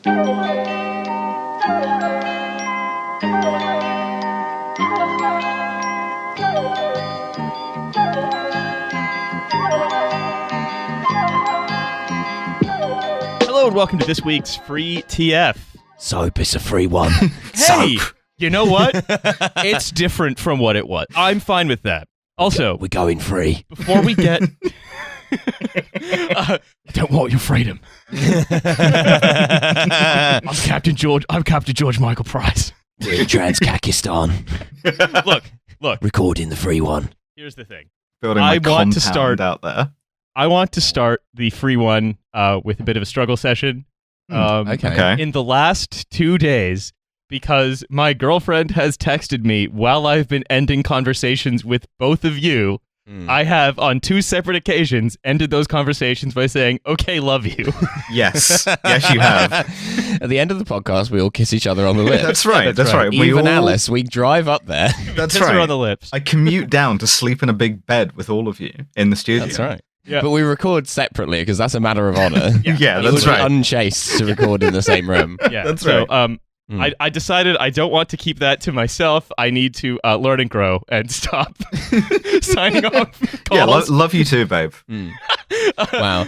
Hello and welcome to this week's Free TF. Soap is a free one. Hey, Soap. you know what? It's different from what it was. I'm fine with that. Also, we're going free. Before we get... don't want your freedom. I'm Captain George Michael Price. We're in Trans-Kakistan. Look. Recording the free one. Here's the thing. Building my compound out there. I want to start the free one with a bit of a struggle session. Okay. In the last 2 days, because my girlfriend has texted me while I've been ending conversations with both of you, I have, on 2 separate occasions, ended those conversations by saying, okay, love you. Yes. Yes, you have. At the end of the podcast, we all kiss each other on the lips. That's right. That's right. Even Alice, we drive up there. That's kiss right. her on the lips. I commute down to sleep in a big bed with all of you in the studio. That's right. Yeah. But we record separately because that's a matter of honor. Yeah, It that's would right. be unchaste to record in the same room. Yeah, That's so, right. I decided I don't want to keep that to myself. I need to learn and grow and stop signing off calls. Yeah, love you too, babe. Wow.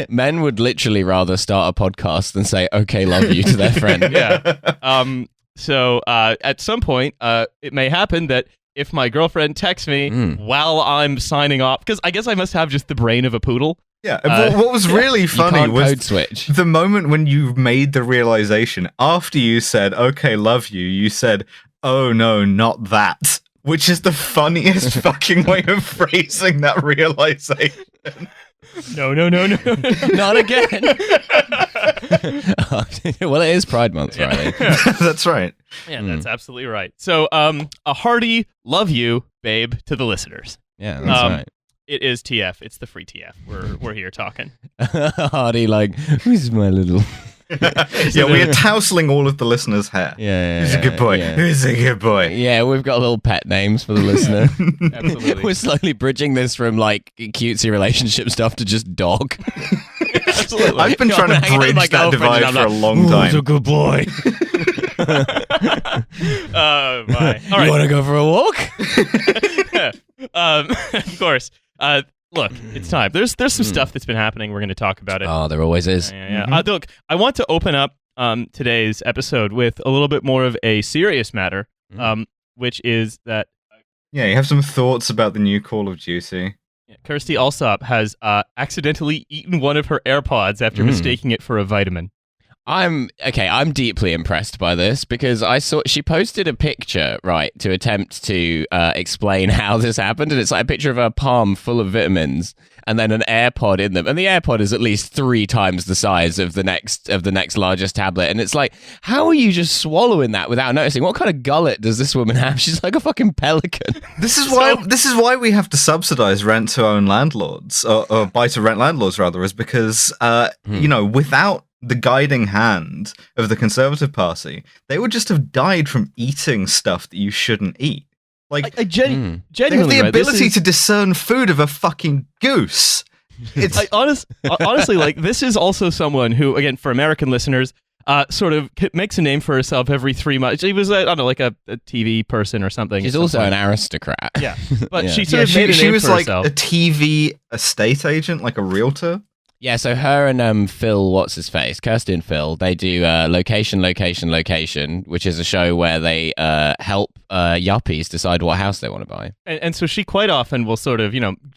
Men would literally rather start a podcast than say, okay, love you to their friend. Yeah. So at some point, it may happen that if my girlfriend texts me while I'm signing off, because I guess I must have just the brain of a poodle. Yeah, what was really funny was code switch. the moment when you made the realization, after you said, okay, love you, you said, oh no, not that, which is the funniest fucking way of phrasing that realization. No. Not again. Well, it is Pride Month, Riley. That's right. Yeah, that's absolutely right. So a hearty love you, babe, to the listeners. Yeah, that's right. It is TF. It's the free TF. We're here talking. Hardy, like, who's my little... Yeah, we are tousling all of the listeners' hair. Yeah. Who's a good boy? Yeah. Who's a good boy? Yeah, we've got little pet names for the listener. Absolutely. We're slowly bridging this from, like, cutesy relationship stuff to just dog. Absolutely. I've been trying to bridge that divide for a long time. Who's a good boy? My. All right. You want to go for a walk? Of course. Look, it's time. There's some stuff that's been happening. We're going to talk about it. Oh, there always is. Yeah. Look, I want to open up today's episode with a little bit more of a serious matter, which is that... Yeah, you have some thoughts about the new Call of Duty. Kirsty Alsop has accidentally eaten one of her AirPods after mistaking it for a vitamin. I'm deeply impressed by this because I saw she posted a picture, right, to attempt to explain how this happened, and it's like a picture of her palm full of vitamins and then an AirPod in them, and the AirPod is at least 3 times the size of the next largest tablet, and it's like, how are you just swallowing that without noticing? What kind of gullet does this woman have? She's like a fucking pelican. This is why we have to subsidize rent-to-own landlords, or buy-to-rent landlords rather, is because without the guiding hand of the Conservative Party, they would just have died from eating stuff that you shouldn't eat. Like, I genuinely, they have the ability to discern food of a fucking goose. It's honestly, like, this is also someone who, again, for American listeners, sort of makes a name for herself every 3 months. She was, I don't know, like a TV person or something. She's also an aristocrat. Yeah, but Yeah. she sort of made a name she was for like herself. a TV estate agent, like a realtor. Yeah, so her and Phil, what's his face, Kirsty and Phil, they do Location, which is a show where they help yuppies decide what house they want to buy. And so she quite often will sort of,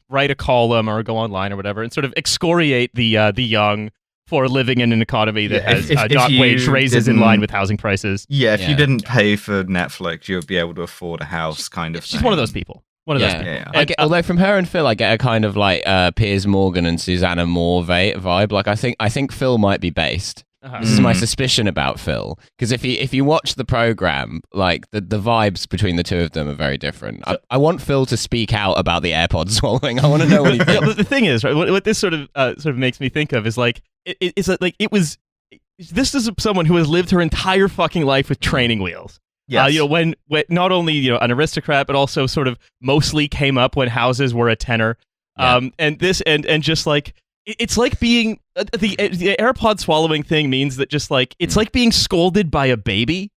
write a column or go online or whatever and sort of excoriate the young for living in an economy that has not wage raises in line with housing prices. Yeah, if you didn't pay for Netflix, you would be able to afford a house, kind of She's thing. one of those people. Yeah. And, although from her and Phil, I get a kind of like Piers Morgan and Susanna Moore vibe. Like I think Phil might be based. This is my suspicion about Phil, because if you watch the program, like the vibes between the two of them are very different. I want Phil to speak out about the AirPod swallowing. I want to know what he thinks. But the thing is, right? What this sort of makes me think of is like this is someone who has lived her entire fucking life with training wheels. Yes. When not only an aristocrat, but also sort of mostly came up when houses were a tenner. Yeah. And just like It's like being the AirPod swallowing thing means that just like it's like being scolded by a baby.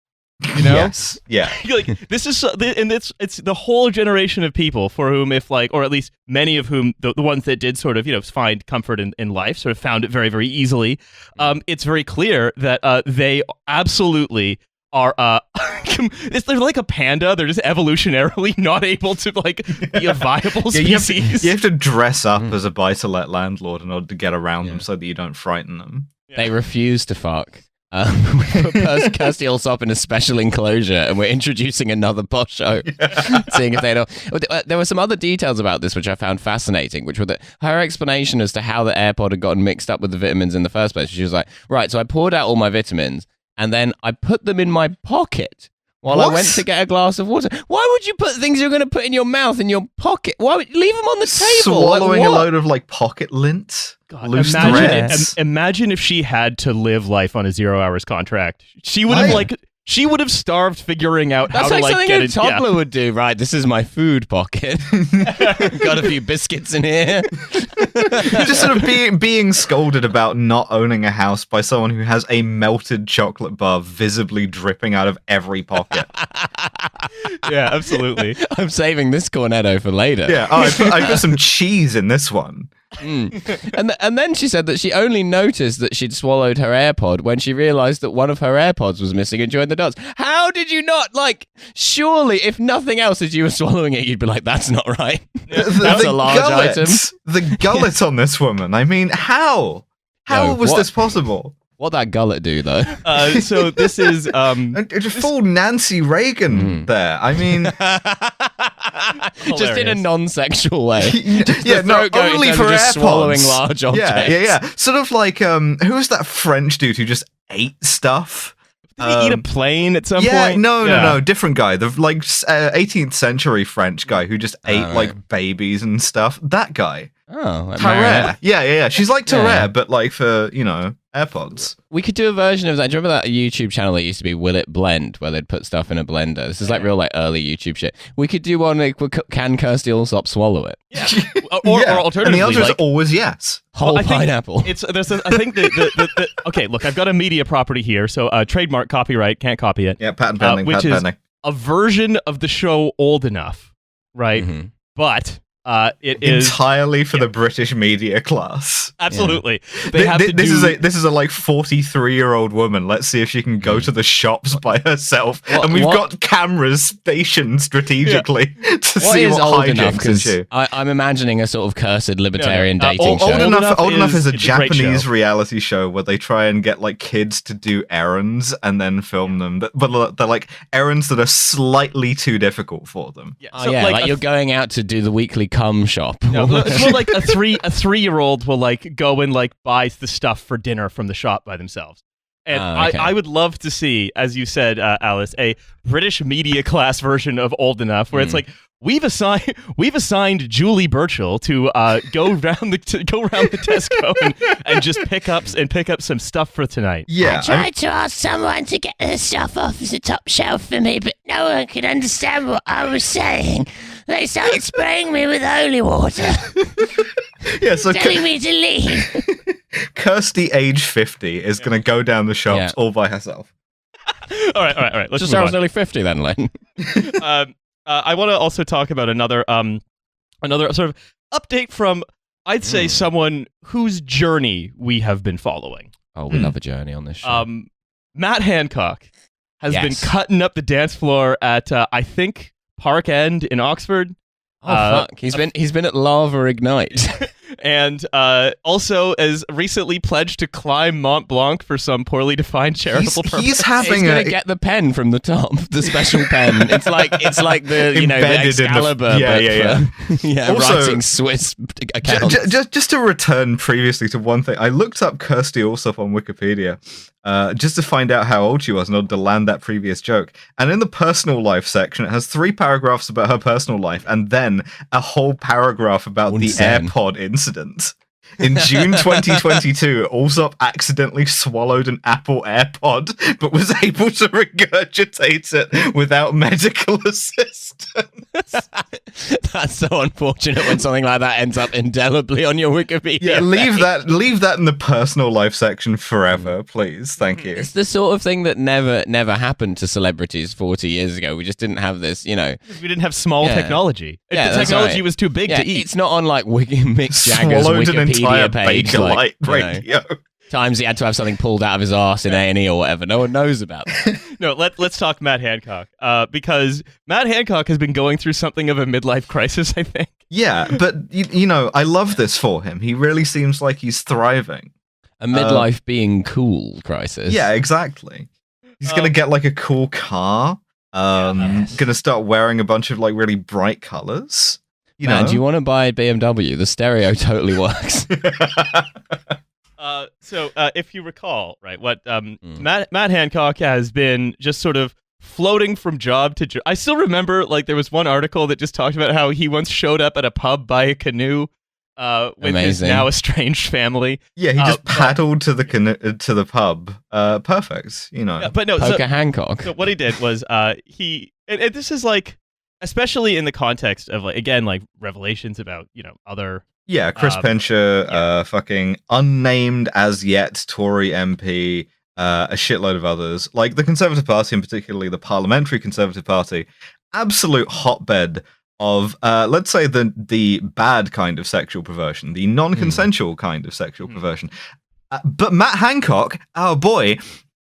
You know? Yes. Yeah. Like this is and it's the whole generation of people for whom, if like, or at least many of whom, the ones that did sort of, you know, find comfort in life, sort of found it very, very easily. It's very clear that they absolutely are they're like a panda. They're just evolutionarily not able to like be a viable species. You have to dress up as a buy-to-let landlord in order to get around them so that you don't frighten them. They refuse to fuck. We put Kirsty Allsop in a special enclosure, and we're introducing another posh show, seeing if they don't. There were some other details about this which I found fascinating, which were that her explanation as to how the AirPod had gotten mixed up with the vitamins in the first place. She was like, right, so I poured out all my vitamins, and then I put them in my pocket while I went to get a glass of water. Why would you put things you're going to put in your mouth in your pocket? Why would leave them on the table? Swallowing a load of like pocket lint, loose threads. Imagine if she had to live life on a 0 hours contract. She would have she would have starved figuring out how to like something get a toddler would do. Right, this is my food pocket. Got a few biscuits in here. Just sort of being scolded about not owning a house by someone who has a melted chocolate bar visibly dripping out of every pocket. Yeah, absolutely. I'm saving this cornetto for later. Yeah, I put some cheese in this one. And then she said that she only noticed that she'd swallowed her AirPod when she realized that one of her AirPods was missing and joined the dots. How did you not, like, surely if nothing else as you were swallowing it, you'd be like, that's not right. That's a large item. The gullet on this woman. I mean, how was this possible? What'd that gullet do, though? So this is full Nancy Reagan there. I mean, just in a non-sexual way. Yeah, no, only for just AirPods. Swallowing large objects. Yeah. Sort of like who was that French dude who just ate stuff? Did he eat a plane at some yeah, point? No, different guy. The like 18th century French guy who just ate like babies and stuff. That guy. Oh, like Tarare. Yeah. She's like Tarare, but like for, you know, AirPods. We could do a version of that. Do you remember that YouTube channel that used to be Will It Blend, where they'd put stuff in a blender? This is like real like early YouTube shit. We could do one like, can Kirsty Allsop swallow it? Yeah. Or alternatively, and the answer is always yes. Whole pineapple. I think okay, look, I've got a media property here, so trademark, copyright, can't copy it. Yeah, patent pending, which is a version of the show Old Enough, right? Mm-hmm. But it is entirely for the British media class. Absolutely. Yeah. This is a like 43-year-old woman. Let's see if she can go to the shops by herself. And we've got cameras stationed strategically to see what hijinks ensue. I'm imagining a sort of cursed libertarian dating show. Old Enough is a Japanese reality show where they try and get like kids to do errands and then film them. But they're like errands that are slightly too difficult for them. Yeah. So, like you're going out to do the weekly cum shop. No, it's more like a 3-year-old will like go and like buy the stuff for dinner from the shop by themselves. And I would love to see, as you said, Alice, a British media class version of Old Enough, where it's like we've assigned Julie Burchill to go around the Tesco and just pick up some stuff for tonight. Yeah, I tried to ask someone to get the stuff off the top shelf for me, but no one could understand what I was saying. They started spraying me with holy water. Yeah, so telling me to leave. Kirsty, age 50, is going to go down the shops all by herself. All right. Let's just sounds nearly 50 then, Len. I want to also talk about another sort of update from, I'd say, someone whose journey we have been following. Oh, we love a journey on this show. Matt Hancock has been cutting up the dance floor at, I think, Park End in Oxford. Oh, fuck. He's been at Lava Ignite. And also has recently pledged to climb Mont Blanc for some poorly defined charitable purpose. He's going to get the pen from the top, the special pen. It's like the the Excalibur. Also, writing Swiss accounts. Just to return previously to one thing, I looked up Kirsty Allsop on Wikipedia. Just to find out how old she was in order to land that previous joke. And in the personal life section, it has 3 paragraphs about her personal life and then a whole paragraph about the AirPod incident. In June 2022, Allsop accidentally swallowed an Apple AirPod, but was able to regurgitate it without medical assistance. That's so unfortunate when something like that ends up indelibly on your Wikipedia. Yeah, leave that in the personal life section forever, please. Thank you. It's the sort of thing that never happened to celebrities 40 years ago. We just didn't have this, We didn't have small technology. Yeah, the technology was too big to eat. It's not on like Mick Jagger's Swallowed an entire Wikipedia page. Bakelite radio. Times he had to have something pulled out of his arse in A&E or whatever. No one knows about that. No, let's talk Matt Hancock. Because Matt Hancock has been going through something of a midlife crisis, I think. Yeah, but I love this for him. He really seems like he's thriving. A midlife being cool crisis. Yeah, exactly. He's gonna get like a cool car. Gonna start wearing a bunch of like really bright colors. Man, do you want to buy a BMW? The stereo totally works. So if you recall, right, what Matt Hancock has been just sort of floating from job to job. I still remember, like, there was one article that just talked about how he once showed up at a pub by a canoe with his now estranged family. Yeah, he just paddled to the pub. Perfect, Yeah, but no, Poker Hancock. So what he did was and this is like, especially in the context of, like, again, like revelations about other. Yeah, Chris Pincher, fucking unnamed as yet Tory MP, a shitload of others. Like the Conservative Party, and particularly the Parliamentary Conservative Party, absolute hotbed of, let's say, the bad kind of sexual perversion, the non-consensual kind of sexual perversion. But Matt Hancock, our boy,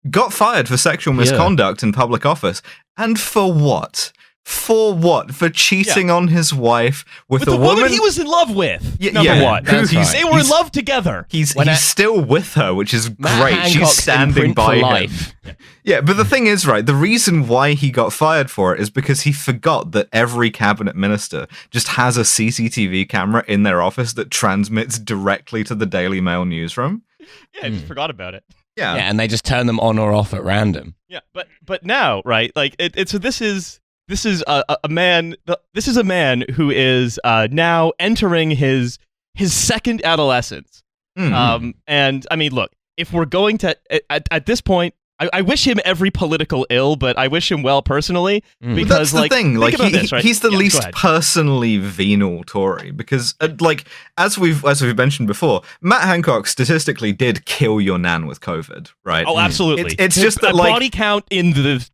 got fired for sexual misconduct in public office. And for what? For what? For cheating on his wife with a woman he was in love with. Number one. They were in love together. He's still with her, which is great. Hancock's She's standing by him. Life. Yeah, but the thing is, right, the reason why he got fired for it is because he forgot that every cabinet minister just has a CCTV camera in their office that transmits directly to the Daily Mail newsroom. Yeah, I just forgot about it. Yeah, and they just turn them on or off at random. Yeah, but now, right, like so this is a man. This is a man who is now entering his second adolescence. Mm-hmm. And I mean, look, if we're going to at this point, I wish him every political ill, but I wish him well personally because, that's the thing. Like he's the least personally venal Tory because, like, as we've mentioned before, Matt Hancock statistically did kill your nan with COVID, right? Oh, absolutely. It's just that, like, body count in the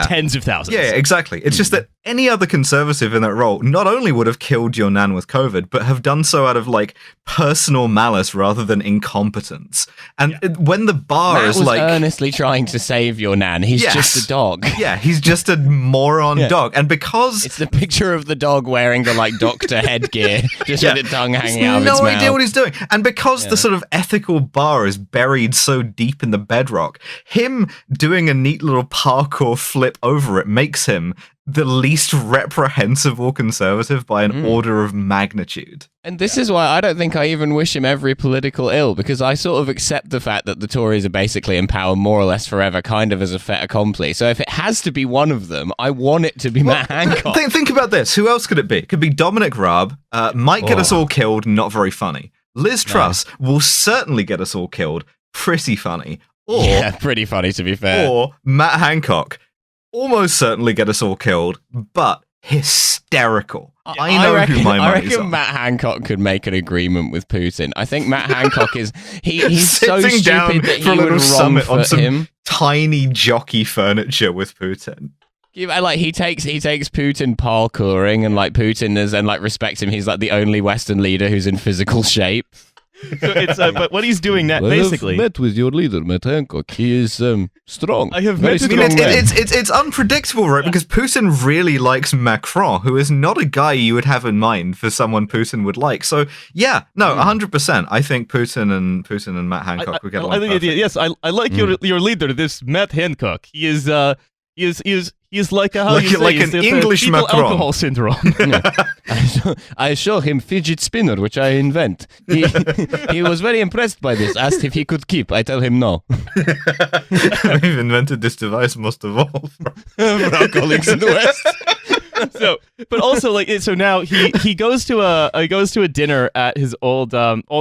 tens of thousands. Yeah, exactly. It's just that any other conservative in that role not only would have killed your nan with COVID, but have done so out of, like, personal malice rather than incompetence. And when the bar Matt is was like earnestly trying to save your nan, he's just a dog. Yeah, he's just a moron dog. And because it's the picture of the dog wearing the, like, doctor headgear, just with the tongue hanging out of its mouth. No idea what he's doing. And because the sort of ethical bar is buried so deep in the bedrock, him doing a neat little parkour flip over it makes him the least reprehensible conservative by an order of magnitude. And this is why I don't think I even wish him every political ill, because I sort of accept the fact that the Tories are basically in power more or less forever, kind of as a fait accompli. So if it has to be one of them, I want it to be Matt Hancock. Think about this. Who else could it be? It could be Dominic Raab. Might get us all killed, not very funny. Liz Truss will certainly get us all killed, pretty funny. Or, pretty funny, to be fair. Or Matt Hancock, almost certainly get us all killed, but hysterical. I know who my money's on. Matt Hancock could make an agreement with Putin. I think Matt Hancock is he's so sitting down stupid that for a he would little summit on some him. tiny jockey furniture with Putin. Like he takes Putin parkouring, and like Putin is, and like respects him. He's like the only Western leader who's in physical shape. So it's but what he's doing now, basically. I've met with your leader, Matt Hancock. He is strong. I have met. It's unpredictable, right? Because Putin really likes Macron, who is not a guy you would have in mind for someone Putin would like. So 100%. I think Putin and Matt Hancock would get along. Yes, I like your leader, this Matt Hancock. He is like an English fetal Macron. alcohol syndrome. I show him fidget spinner, which I invent. He was very impressed by this. Asked if he could keep. I tell him no. We've invented this device most of all for our colleagues in the West. But also, like, so now he goes to a dinner at his old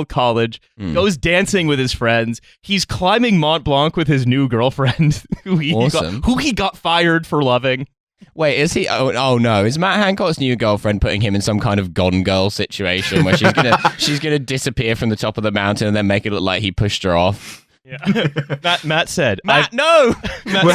college, goes dancing with his friends. He's climbing Mont Blanc with his new girlfriend, who he got fired for loving. Wait, is he? Oh no! Is Matt Hancock's new girlfriend putting him in some kind of Gone Girl situation where she's gonna disappear from the top of the mountain and then make it look like he pushed her off? Yeah. Matt said, no! We're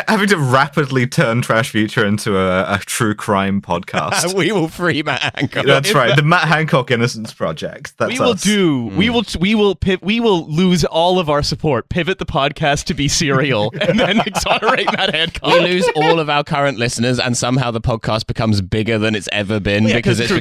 having to rapidly turn Trashfuture into a true crime podcast. We will free Matt Hancock. That's right. The Matt Hancock Innocence Project. That's us. We will lose all of our support, pivot the podcast to be serial, and then exonerate Matt Hancock. We lose all of our current listeners, and somehow the podcast becomes bigger than it's ever been because it's true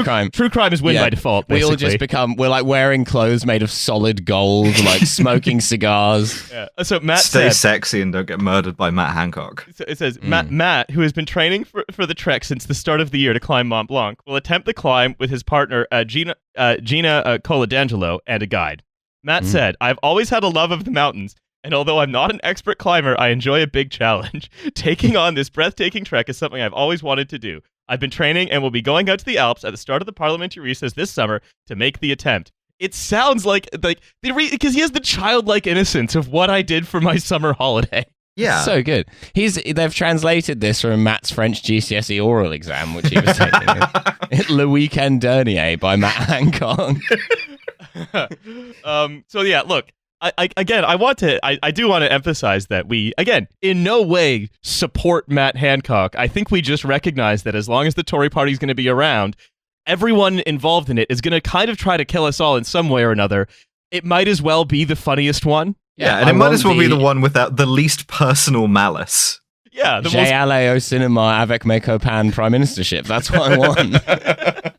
crime. True crime is win by default. Basically. We all just we're like wearing clothes made of solid gold, like smoking cigars. Yeah. So Matt Stay said, sexy and don't get murdered by Matt Hancock. It says Matt, who has been training for the trek since the start of the year to climb Mont Blanc, will attempt the climb with his partner Gina Coladangelo and a guide. Matt said, "I've always had a love of the mountains, and although I'm not an expert climber, I enjoy a big challenge. Taking on this breathtaking trek is something I've always wanted to do. I've been training and will be going out to the Alps at the start of the parliamentary recess this summer to make the attempt." It sounds like because he has the childlike innocence of what I did for my summer holiday. Yeah, so good. They've translated this from Matt's French GCSE oral exam, which he was taking. Le Weekend Dernier by Matt Hancock. So yeah, look. I do want to emphasize that we, again, in no way support Matt Hancock. I think we just recognize that as long as the Tory party is going to be around, everyone involved in it is going to kind of try to kill us all in some way or another. It might as well be the funniest one. Yeah, and it might as well be the one without the least personal malice. Yeah, the J'ai allé au cinéma avec mes copains prime ministership. That's what I want.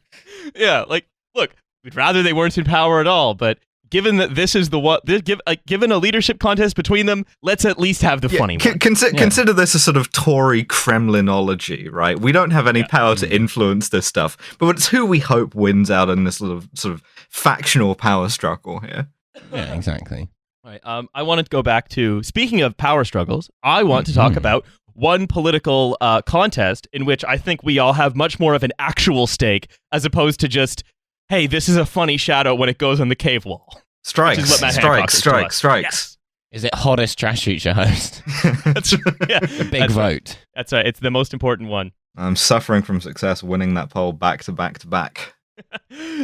Yeah, like, look, we'd rather they weren't in power at all, but given that this is the what, given a leadership contest between them, let's at least have the funny one. Consider this a sort of Tory Kremlinology, right? We don't have any power to influence this stuff, but it's who we hope wins out in this sort of factional power struggle here. Yeah, exactly. Right. I want to go back to, speaking of power struggles, I want to talk about one political contest in which I think we all have much more of an actual stake as opposed to just, hey, this is a funny shadow when it goes on the cave wall. Strikes. Yes. Is it hottest Trashfuture host? That's yeah. The big vote. That's right. It's the most important one. I'm suffering from success winning that poll back to back to back.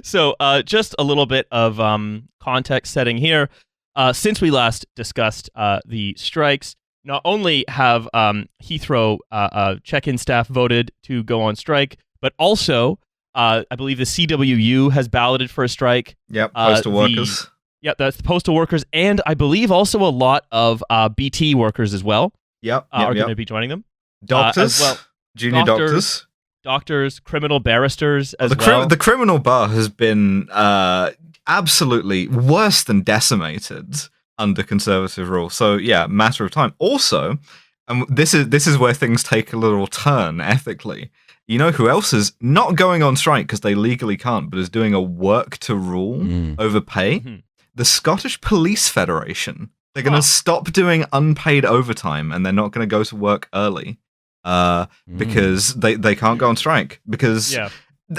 So just a little bit of context setting here. Since we last discussed the strikes, not only have Heathrow check-in staff voted to go on strike, but also I believe the CWU has balloted for a strike. Yep, postal workers. Yep, that's the postal workers, and I believe also a lot of BT workers as well. Are going to be joining them. Doctors, as well. Junior doctors, criminal barristers as well. The criminal bar has been absolutely worse than decimated under Conservative rule. So yeah, matter of time. Also, this is where things take a little turn ethically. You know who else is not going on strike because they legally can't, but is doing a work to rule over pay? Mm-hmm. The Scottish Police Federation. They're going to stop doing unpaid overtime, and they're not going to go to work early because they can't go on strike. Because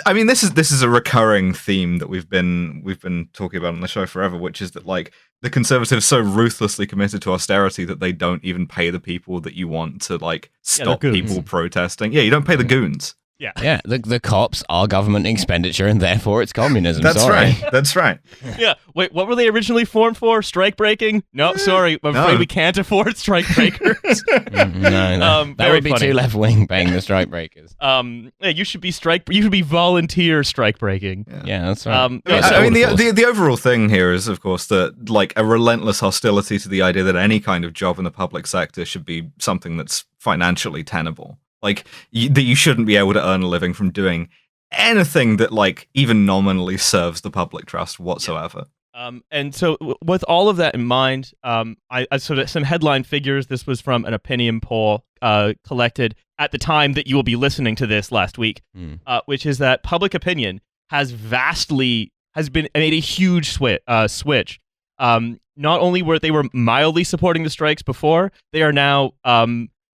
I mean, this is a recurring theme that we've been talking about on the show forever, which is that like the Conservatives so ruthlessly committed to austerity that they don't even pay the people that you want to like stop people protesting. Yeah, you don't pay the goons. Yeah. The cops are government expenditure, and therefore it's communism. That's right. That's right. Yeah. Wait, what were they originally formed for? Strike breaking? No, sorry. I'm afraid we can't afford strike breakers. No. That would be too left wing paying the strike breakers. Yeah, you should be volunteer strike breaking. Yeah, that's right. I mean, the overall thing here is, of course, that like a relentless hostility to the idea that any kind of job in the public sector should be something that's financially tenable. Like, that you shouldn't be able to earn a living from doing anything that, like, even nominally serves the public trust whatsoever. And so with all of that in mind, I sort of some headline figures. This was from an opinion poll collected at the time that you will be listening to this last week, which is that public opinion has made a huge switch. Not only were they mildly supporting the strikes before, they are now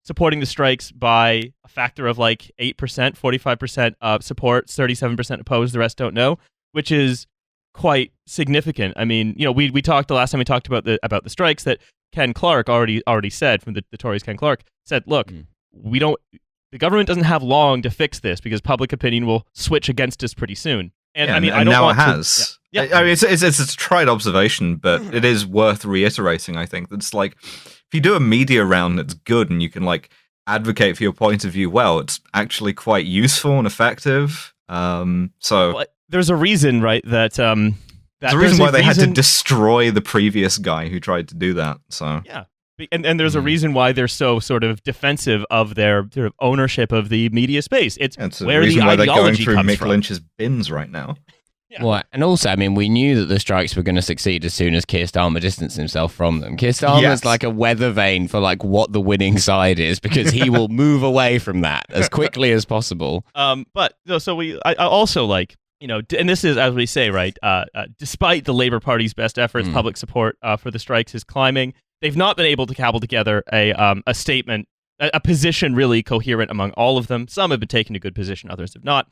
supporting the strikes by a factor of like 8%, 45% support, 37% opposed, the rest don't know, which is quite significant. I mean, you know, we talked the last time we talked about the strikes that Ken Clark already said from the Tories. Ken Clark said, look, we don't. the government doesn't have long to fix this because public opinion will switch against us pretty soon. And I mean, I don't now want it has. Yeah. I mean, it's a tried observation, but it is worth reiterating. I think that's like, if you do a media round that's good and you can like advocate for your point of view, well, it's actually quite useful and effective. So there's a reason, right? That there's a reason why they had to destroy the previous guy who tried to do that. So yeah. And there's a reason why they're so sort of defensive of their sort of ownership of the media space. It's where the why they're going ideology through comes Mick from. Lynch's bins right now. Yeah. Well, and also, I mean, we knew that the strikes were going to succeed as soon as Keir Starmer distanced himself from them. Keir Starmer's like a weather vane for like what the winning side is, because he will move away from that as quickly as possible. But so I also like, you know, and this is, as we say, right, despite the Labour Party's best efforts, public support for the strikes is climbing. They've not been able to cobble together a statement, a position really coherent among all of them. Some have been taking a good position, others have not.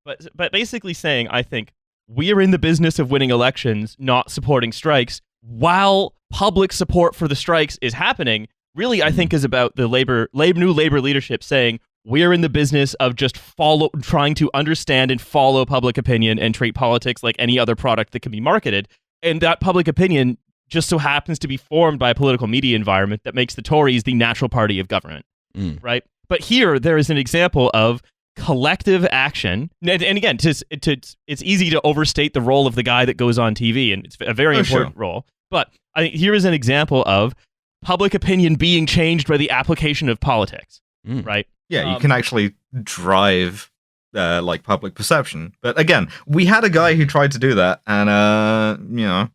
But basically saying, I think, we're in the business of winning elections, not supporting strikes, while public support for the strikes is happening, really, I think, is about the new Labour leadership saying, we're in the business of just trying to understand and follow public opinion and treat politics like any other product that can be marketed. And that public opinion just so happens to be formed by a political media environment that makes the Tories the natural party of government, right? But here, there is an example of collective action. And again, it's easy to overstate the role of the guy that goes on TV, and it's a very important role. But I think here is an example of public opinion being changed by the application of politics, right? Yeah, you can actually drive like public perception. But again, we had a guy who tried to do that, and you know,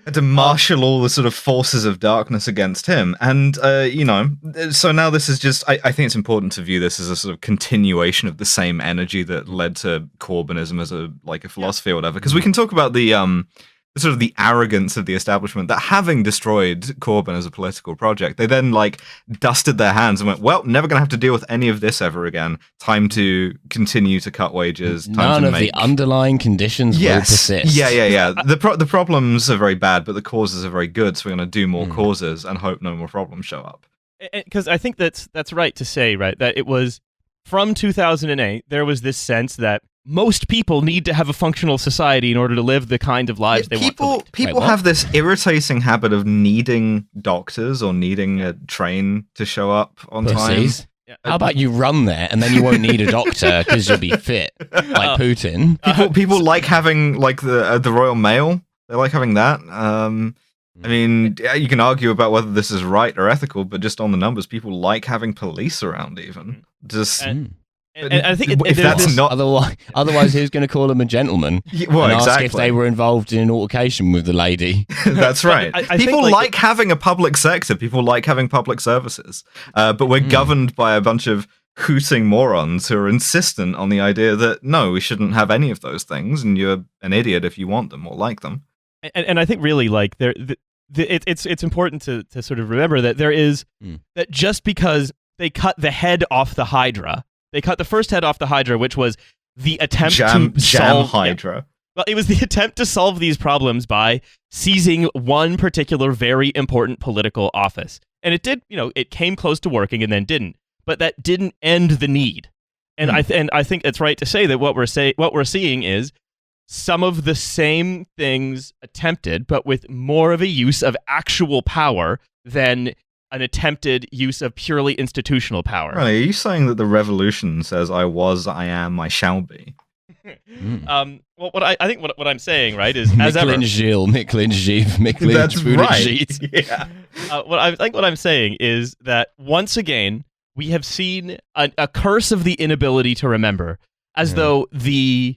had to marshal all the sort of forces of darkness against him. And you know, so now this is just, I think it's important to view this as a sort of continuation of the same energy that led to Corbynism as a philosophy or whatever. Because we can talk about the sort of the arrogance of the establishment that, having destroyed Corbyn as a political project, they then like dusted their hands and went, well, never going to have to deal with any of this ever again. Time to continue to cut wages. None of the underlying conditions will persist. Yeah. The problems are very bad, but the causes are very good. So we're going to do more causes and hope no more problems show up. Because I think that's right to say, right, that it was from 2008, there was this sense that most people need to have a functional society in order to live the kind of lives they want to lead. People have this irritating habit of needing doctors or needing a train to show up on time. Yeah. How about you run there and then you won't need a doctor because you'll be fit, like Putin. People like having like the Royal Mail. They like having that. I mean, you can argue about whether this is right or ethical, but just on the numbers, people like having police around even. Just... And I think if that's not otherwise, who's going to call them a gentleman? Well, and exactly. Ask if they were involved in an altercation with the lady. That's right. I people think, like having a public sector. People like having public services. But we're governed by a bunch of hooting morons who are insistent on the idea that no, we shouldn't have any of those things, and you're an idiot if you want them or like them. And I think really like it's important to sort of remember that there is that just because they cut the head off the Hydra. They cut the first head off the Hydra, which was the attempt to solve Hydra. Yeah. Well, it was the attempt to solve these problems by seizing one particular very important political office. And it did, you know, it came close to working and then didn't. But that didn't end the need. And I think it's right to say that what we're seeing is some of the same things attempted, but with more of a use of actual power than an attempted use of purely institutional power. Right, are you saying that the revolution says I was, I am, I shall be? Well, what I'm saying, right, is as ever. That's right. Yeah. What I'm saying is that once again we have seen a curse of the inability to remember, as though the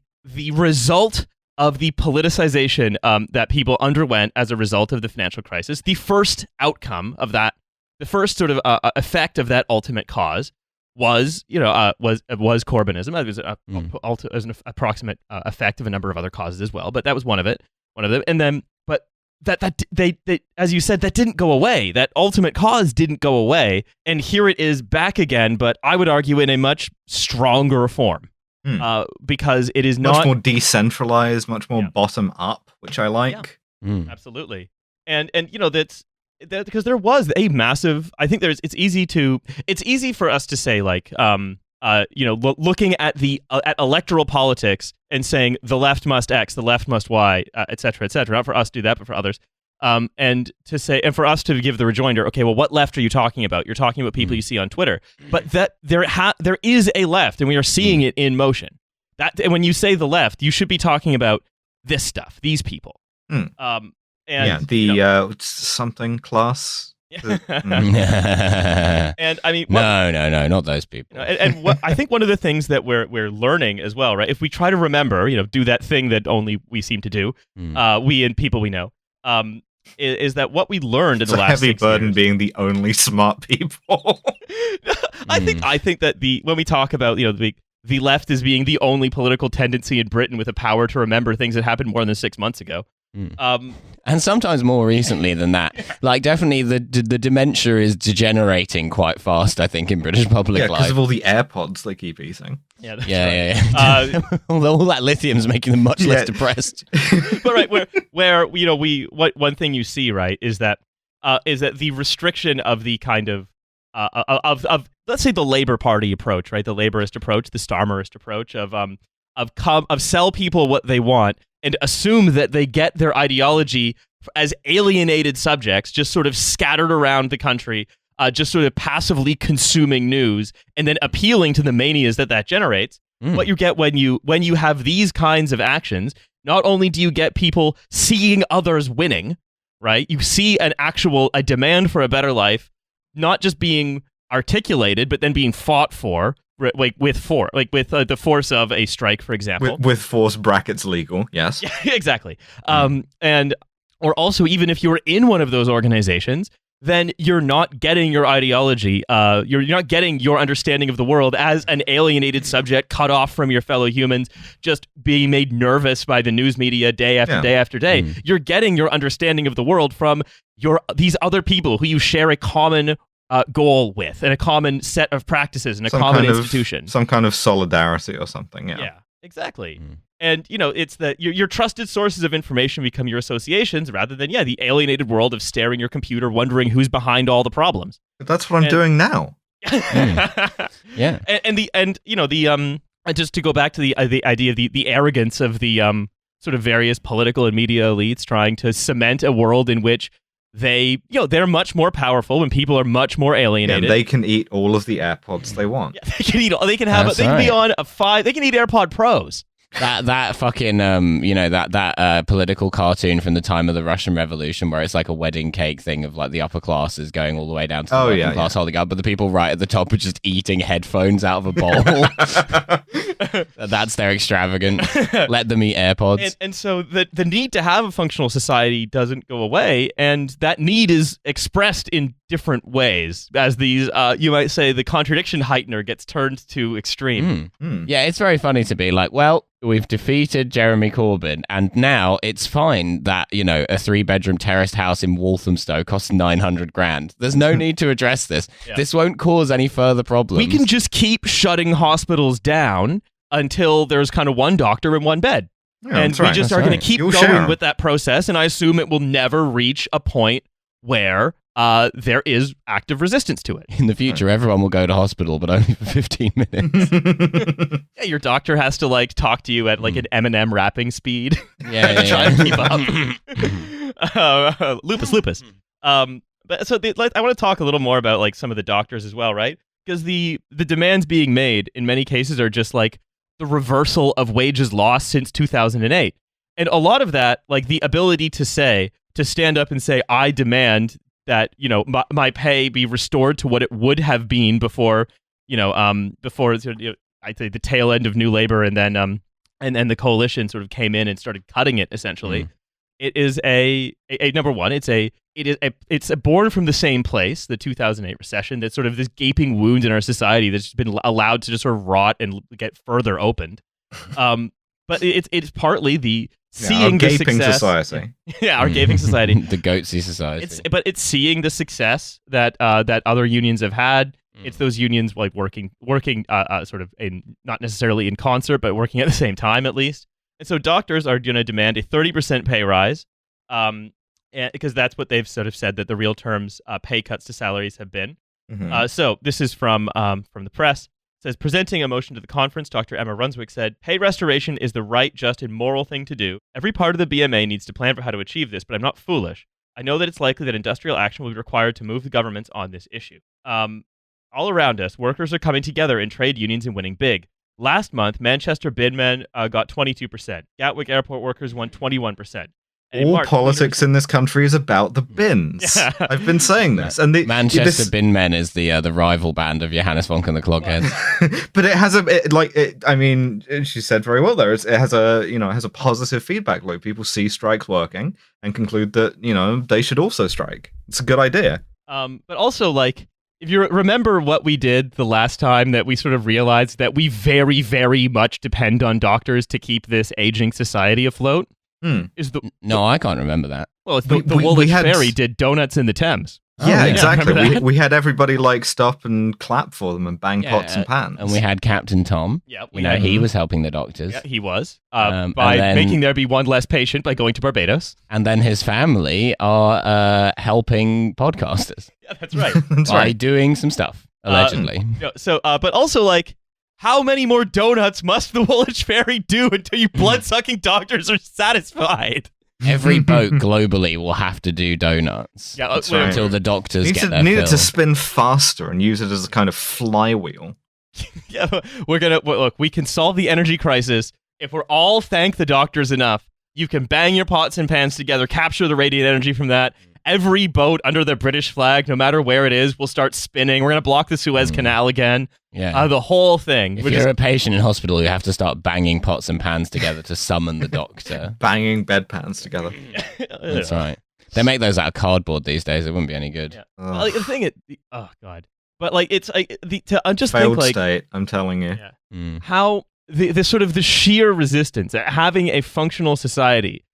result of the politicization that people underwent as a result of the financial crisis, the first outcome of that. The first sort of effect of that ultimate cause was Corbynism. It was an approximate effect of a number of other causes as well, but that was one of them. And then, but that they as you said, that didn't go away. That ultimate cause didn't go away, and here it is back again. But I would argue in a much stronger form, because it is much more decentralized, much more bottom up, which I like. Absolutely, and you know that's. because there was a massive. I think it's easy for us to say like looking at the at electoral politics and saying the left must X, the left must Y, et cetera, et cetera. Not for us to do that, but for others. And to say, and for us to give the rejoinder, okay, well, what left are you talking about? You're talking about people you see on Twitter, but that there is a left, and we are seeing it in motion. And when you say the left, you should be talking about this stuff, these people. And something class. And I mean, no, not those people. And what I think one of the things that we're learning as well, right? If we try to remember, do that thing that only we seem to do, we and people we know, is that what we learned in the last 6 years. Heavy burden being the only smart people. I think that when we talk about the left as being the only political tendency in Britain with a power to remember things that happened more than 6 months ago. And sometimes more recently than that. Like, definitely the dementia is degenerating quite fast, I think, in British public life. Because of all the AirPods they keep eating. Yeah, that's right. All that lithium's making them much less depressed. But right, where one thing you see, right, is that the restriction of the kind of let's say the Labour Party approach, right, the Labourist approach, the Starmerist approach of sell people what they want and assume that they get their ideology as alienated subjects, just sort of scattered around the country, just sort of passively consuming news and then appealing to the manias that generates. What you get when you have these kinds of actions, not only do you get people seeing others winning, right? You see a demand for a better life, not just being articulated, but then being fought for. Like with the force of a strike, for example. With force brackets legal, yes. Yeah, exactly. Or also, even if you're in one of those organizations, then you're not getting your ideology. You're not getting your understanding of the world as an alienated subject cut off from your fellow humans, just being made nervous by the news media day after day after day. You're getting your understanding of the world from these other people who you share a common goal with, and a common set of practices, and a common institution. Some kind of solidarity or something, yeah. Yeah, exactly. And, it's that your trusted sources of information become your associations rather than, the alienated world of staring your computer, wondering who's behind all the problems. But that's what I'm doing now. Yeah. And just to go back to the idea of the arrogance of the sort of various political and media elites trying to cement a world in which they're much more powerful when people are much more alienated. Yeah, they can eat all of the AirPods they want. Yeah, they can eat. They can have. They can be on a 5. They can eat AirPod Pros. That fucking that political cartoon from the time of the Russian Revolution where it's like a wedding cake thing of like the upper classes going all the way down to the working class holding up, but the people right at the top are just eating headphones out of a bowl. That's their extravagant. Let them eat AirPods. And so the need to have a functional society doesn't go away, and that need is expressed in different ways as these you might say the contradiction heightener gets turned to extreme. Yeah, it's very funny to be like, well, we've defeated Jeremy Corbyn, and now it's fine that, a 3-bedroom terraced house in Walthamstow costs 900 grand. There's no need to address this. Yeah. This won't cause any further problems. We can just keep shutting hospitals down until there's kind of one doctor in one bed. Yeah, and we just are going to keep going with that process, and I assume it will never reach a point where there is active resistance to it. In the future, everyone will go to hospital, but only for 15 minutes. Yeah, your doctor has to talk to you at an Eminem rapping speed. Yeah, try to keep up. Lupus. But so I want to talk a little more about some of the doctors as well, right? Because the demands being made in many cases are just the reversal of wages lost since 2008, and a lot of that, the ability to stand up and say, I demand that my pay be restored to what it would have been before I'd say the tail end of New Labour and then the coalition sort of came in and started cutting it essentially. It is a number one. It's born from the same place, the 2008 recession. That's sort of this gaping wound in our society that's just been allowed to just sort of rot and get further opened. But it's partly the seeing our the gaping success. Society. Yeah, our gaping society. The goatsy society. It's seeing the success that other unions have had. It's those unions working sort of not necessarily in concert, but working at the same time at least. And so doctors are going to demand a 30% pay rise, because that's what they've sort of said that the real terms pay cuts to salaries have been. Mhm. So this is from the press. It says, presenting a motion to the conference, Dr. Emma Runswick said, pay restoration is the right, just, and moral thing to do. Every part of the BMA needs to plan for how to achieve this, but I'm not foolish. I know that it's likely that industrial action will be required to move the governments on this issue. All around us, workers are coming together in trade unions and winning big. Last month, Manchester binmen got 22%. Gatwick airport workers won 21%. And in All March, politics in this country is about the bins. Yeah. I've been saying this, and Manchester Bin Men is the rival band of Johannes Vonk and the Clogheads. but it has I mean, she said very well there. It has a positive feedback loop. People see strikes working and conclude that they should also strike. It's a good idea. But also, like, if you remember what we did the last time that we sort of realized that we very, very much depend on doctors to keep this aging society afloat. Is No, I can't remember that. Well, it's the Woolwich Ferry did donuts in the Thames. Yeah, exactly. That? We had everybody like stop and clap for them and bang pots and pans. And we had Captain Tom. Yeah, he was helping the doctors. Yeah, he was And by then- making there be one less patient by going to Barbados. And then his family are helping podcasters Yeah, that's right. That's by right. doing some stuff, allegedly. But also, like, how many more donuts must the Woolwich Ferry do until you blood-sucking doctors are satisfied? Every boat globally will have to do donuts Yeah, That's right. until the doctors Need get their it fill. to spin faster and use it as a kind of flywheel. Yeah, look, we can solve the energy crisis if we're all thank the doctors enough. You can bang your pots and pans together, capture the radiant energy from that. Every boat under the British flag, no matter where it is, will start spinning. We're going to block the Suez Canal again. Yeah. The whole thing. If We're you're just- a patient in hospital, you have to start banging pots and pans together to summon the doctor. Banging bedpans together. That's right. They make those out of cardboard these days. It wouldn't be any good. Yeah. Ugh. Well, like, the thing, oh god, but like it's like just Failed think like state, I'm telling you. yeah, Mm. how the sort of the sheer resistance at having a functional society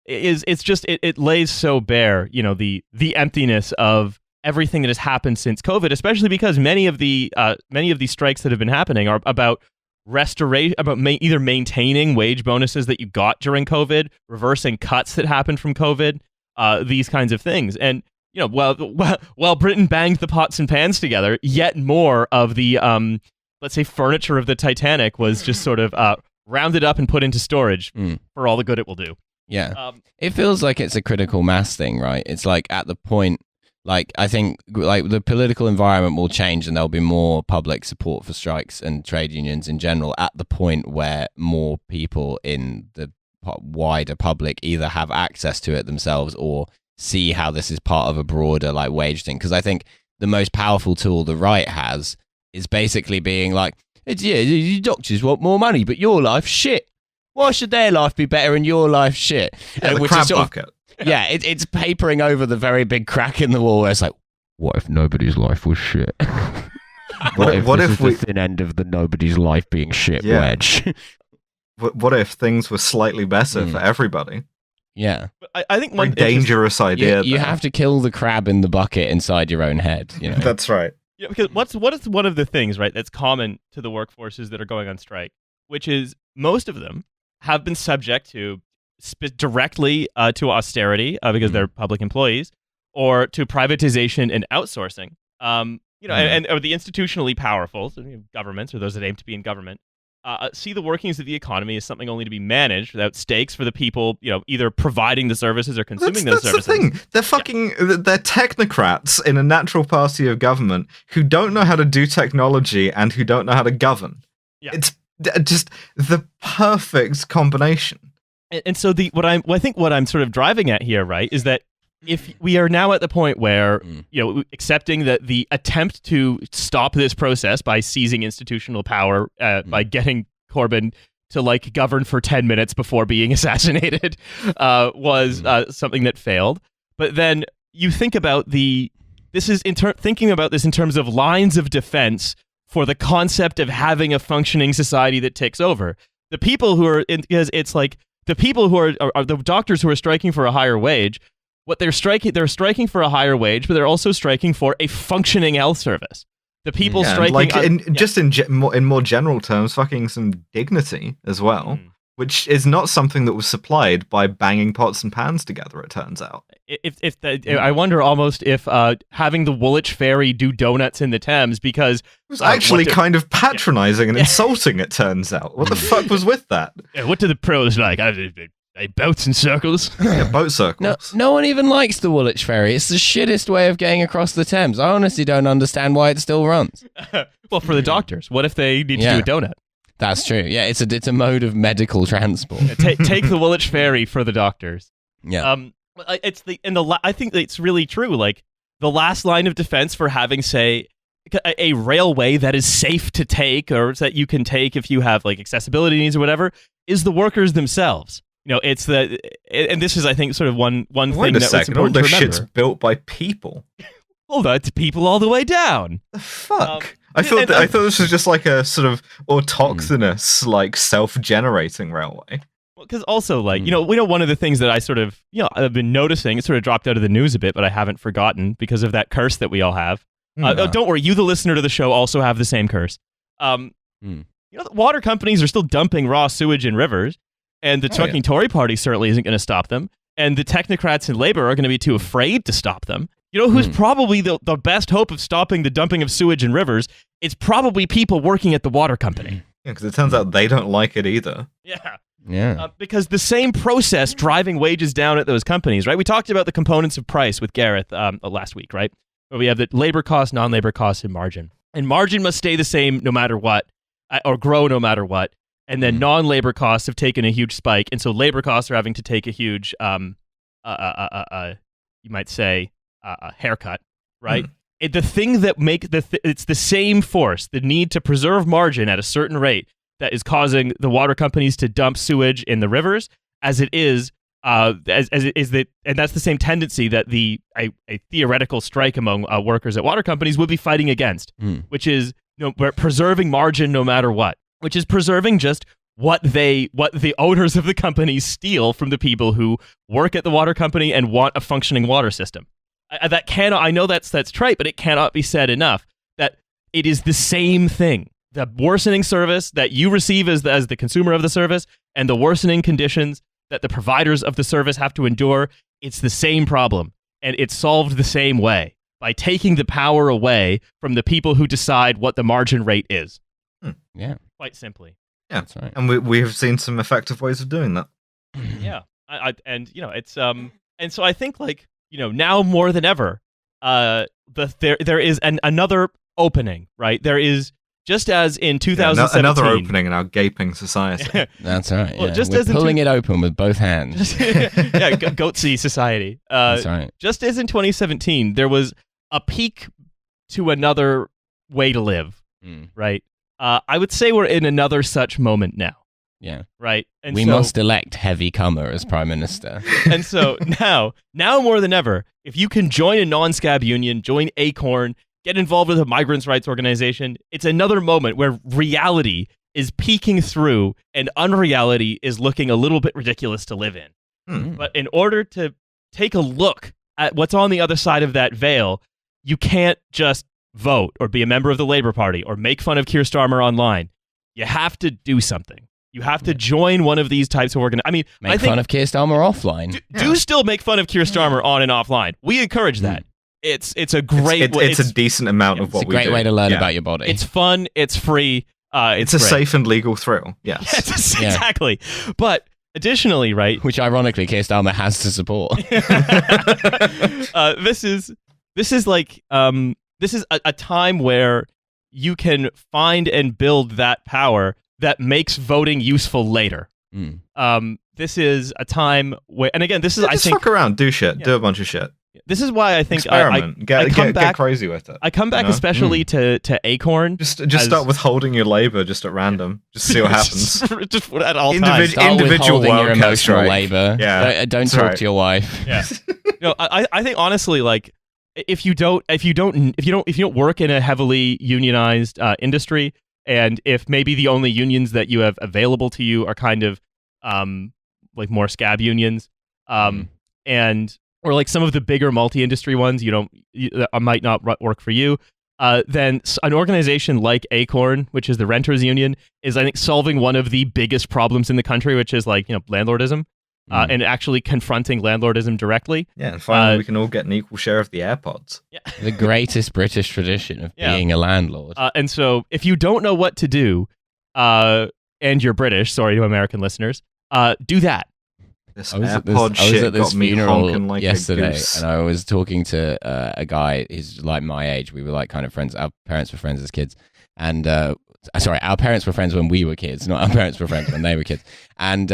it lays so bare, the emptiness of everything that has happened since COVID, especially because many of these strikes that have been happening are about restoration, about either maintaining wage bonuses that you got during COVID, reversing cuts that happened from COVID, these kinds of things. And while Britain banged the pots and pans together, yet more of the let's say furniture of the Titanic was just sort of rounded up and put into storage for all the good it will do. Yeah. It feels like it's a critical mass thing, right? It's like at the point, like, I think like the political environment will change and there'll be more public support for strikes and trade unions in general at the point where more people in the wider public either have access to it themselves or see how this is part of a broader like wage thing. Because I think the most powerful tool the right has is basically being like, you doctors want more money, but your life's shit. Why should their life be better and your life shit? Yeah, the Which crab is sort of- bucket. yeah, it's papering over the very big crack in the wall where it's like, what if nobody's life was shit? What if we- the thin end of the nobody's life being shit Yeah. wedge? What if things were slightly better for everybody? Yeah. But I think Very one dangerous idea. You there. have to kill the crab in the bucket inside your own head. You know? That's right. Yeah, because what is one of the things, right, that's common to the workforces that are going on strike, which is most of them have been subject to directly to austerity because they're public employees, or to privatization and outsourcing. And or the institutionally powerful, so, governments or those that aim to be in government, see the workings of the economy as something only to be managed without stakes for the people, either providing the services or consuming those That's services. the thing. They're technocrats in a natural party of government who don't know how to do technology and who don't know how to govern. Yeah. It's just the perfect combination. And so I think what I'm sort of driving at here, right, is that if we are now at the point where, accepting that the attempt to stop this process by seizing institutional power, by getting Corbyn to govern for 10 minutes before being assassinated, was something that failed. But then you think about thinking about this in terms of lines of defense for the concept of having a functioning society that takes over. The people who are because it's like the people who are the doctors who are striking for a higher wage. What they're striking for a higher wage, but they're also striking for a functioning health service. The people striking, in more general terms, fucking some dignity as well. which is not something that was supplied by banging pots and pans together, it turns out. I wonder almost if having the Woolwich Ferry do donuts in the Thames, because It was actually kind of patronizing and insulting, it turns out. What the fuck was with that? what do the pros like? They boats in circles. Yeah, boat circles. No one even likes the Woolwich Ferry. It's the shittest way of getting across the Thames. I honestly don't understand why it still runs. Well, for the doctors, what if they need to do a donut? That's true. Yeah, it's a mode of medical transport. Take the Woolwich Ferry for the doctors. Yeah. I think it's really true. Like the last line of defense for having, say, a railway that is safe to take, or that you can take if you have like accessibility needs or whatever, is the workers themselves. It's and this is, I think, sort of one thing Wait a that was second, all important this to remember. shit's built by people. Hold on, it's people all the way down. The fuck? I thought this was just like a sort of autochthonous, like self-generating railway. Because also, like, one of the things that I sort of, I've been noticing, it sort of dropped out of the news a bit, but I haven't forgotten because of that curse that we all have. Don't worry, you, the listener to the show, also have the same curse. The water companies are still dumping raw sewage in rivers, and the trucking Tory party certainly isn't going to stop them. And the technocrats in Labour are going to be too afraid to stop them. You know who's probably the best hope of stopping the dumping of sewage in rivers? It's probably people working at the water company. Yeah, because it turns out they don't like it either. Yeah. Because the same process driving wages down at those companies, right? We talked about the components of price with Gareth last week, right? Where we have the labor cost, non-labor cost, and margin. And margin must stay the same no matter what, or grow no matter what. And then non-labor costs have taken a huge spike, and so labor costs are having to take a huge, you might say, a haircut, right? The thing that it's the same force, the need to preserve margin at a certain rate, that is causing the water companies to dump sewage in the rivers, as it is, and that's the same tendency that a theoretical strike among workers at water companies would be fighting against, which is preserving margin no matter what. Which is preserving just what the owners of the companies steal from the people who work at the water company and want a functioning water system. I know that's trite, but it cannot be said enough that it is the same thing. The worsening service that you receive as the consumer of the service, and the worsening conditions that the providers of the service have to endure, it's the same problem, and it's solved the same way, by taking the power away from the people who decide what the margin rate is. Yeah. Quite simply. Yeah, that's right. And we have seen some effective ways of doing that. Yeah, it's and so I think, like, now more than ever, there is another opening, right? There is, just as in 2017, another opening in our gaping society. That's right. Well, yeah. just We're as in pulling it open with both hands. Goatsy society. That's right. Just as in 2017, there was a peak to another way to live, right? I would say we're in another such moment now. Yeah. Right? And we must elect Heavy Comer as Prime Minister. And so now more than ever, if you can join a non-scab union, join Acorn, get involved with a migrants' rights organization, it's another moment where reality is peeking through and unreality is looking a little bit ridiculous to live in. But in order to take a look at what's on the other side of that veil, you can't just vote or be a member of the Labour Party or make fun of Keir Starmer online. You have to do something. You have to join one of these types of organizations. Make fun of Keir Starmer offline. Do still make fun of Keir Starmer on and offline. We encourage that. It's a great way. It's a decent amount of what we do. It's a great way to learn about your body. It's fun. It's free. It's a great. Safe and legal thrill. Yes. Exactly. But additionally, right? Which ironically Keir Starmer has to support. This is a time where you can find and build that power that makes voting useful later. This is a time where, and again, this is, I think, fuck around, do shit, do a bunch of shit. This is why I think experiment, get crazy with it. I come back especially to Acorn. Just start withholding your labor just at random. Just see what happens. just at all times. Individual your emotional labor. Yeah, don't talk to your wife. Yeah. I think honestly, like, if you don't work in a heavily unionized industry, and if maybe the only unions that you have available to you are kind of like more scab unions, and or like some of the bigger multi-industry ones, might not work for you. then an organization like Acorn, which is the renters union, is I think solving one of the biggest problems in the country, which is like landlordism, and actually confronting landlordism directly. Yeah, and finally we can all get an equal share of the AirPods. Yeah. The greatest British tradition of being a landlord. And so if you don't know what to do, and you're British, sorry to American listeners, do that. This I was AirPod shit at this got me funeral honking like yesterday, a goose. and I was talking to a guy who's like my age. We were like kind of friends. Our parents were friends as kids, and our parents were friends when we were kids, not our parents were friends when they were kids. And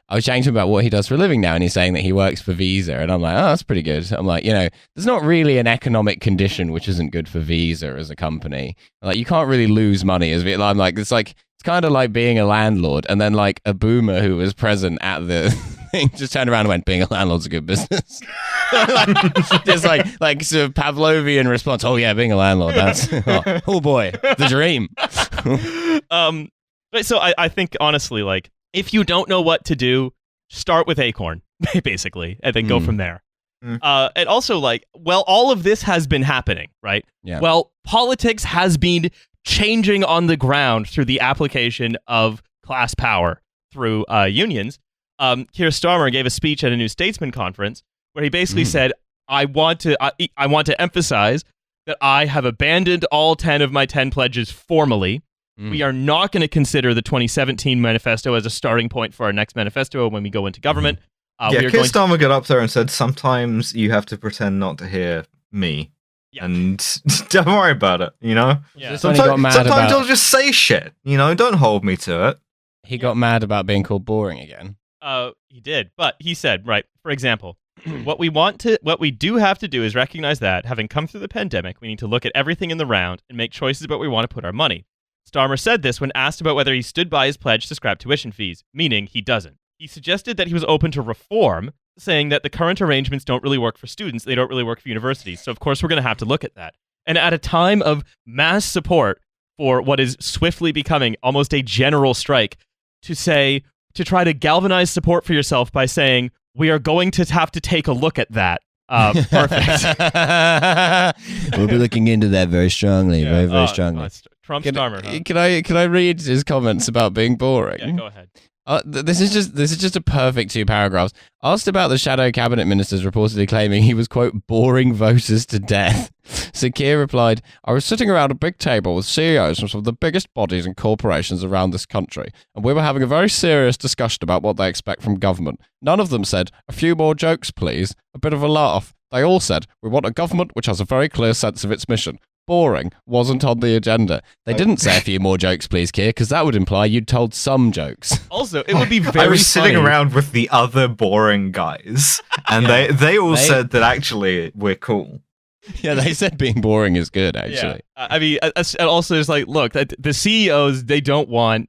I was chatting to him about what he does for a living now, and he's saying that he works for Visa, and I'm like, oh, that's pretty good. I'm like, there's not really an economic condition which isn't good for Visa as a company. Like, you can't really lose money as I'm like, it's kind of like being a landlord, and then like a boomer who was present at the thing just turned around and went, being a landlord's a good business. Just like sort of Pavlovian response. Oh yeah, being a landlord, that's oh boy, the dream. So I think honestly, like, if you don't know what to do, start with Acorn, basically, and then go from there. And also, like, all of this has been happening, right? Yeah. Well, politics has been changing on the ground through the application of class power through unions. Keir Starmer gave a speech at a New Statesman conference where he basically said, I want to emphasize that I have abandoned all 10 of my 10 pledges formally. We are not going to consider the 2017 manifesto as a starting point for our next manifesto when we go into government. Keir Starmer got up there and said, sometimes you have to pretend not to hear me. Yeah. And don't worry about it, Yeah. Sometimes I'll just say shit, don't hold me to it. He got mad about being called boring again. He did, but he said, right, for example, what we do have to do is recognize that, having come through the pandemic, we need to look at everything in the round and make choices about where we want to put our money. Starmer said this when asked about whether he stood by his pledge to scrap tuition fees, meaning he doesn't. He suggested that he was open to reform, saying that the current arrangements don't really work for students, they don't really work for universities, so of course we're going to have to look at that. And at a time of mass support for what is swiftly becoming almost a general strike, to try to galvanize support for yourself by saying, we are going to have to take a look at that. Perfect. We'll be looking into that very strongly, very strongly. Trump Starmer. Huh? Can I read his comments about being boring? Yeah, go ahead. This is just a perfect 2 paragraphs. Asked about the shadow cabinet ministers reportedly claiming he was, quote, boring voters to death. So Keir replied, I was sitting around a big table with CEOs from some of the biggest bodies and corporations around this country, and we were having a very serious discussion about what they expect from government. None of them said, a few more jokes, please. A bit of a laugh. They all said, we want a government which has a very clear sense of its mission. Boring wasn't on the agenda. They didn't say a few more jokes, please, Keir, because that would imply you'd told some jokes. Also, it would be very I was sitting funny. around with the other boring guys, and they all said that actually we're cool. Yeah, they said being boring is good, actually. Yeah. I mean, and also it's like, look, the CEOs, they don't want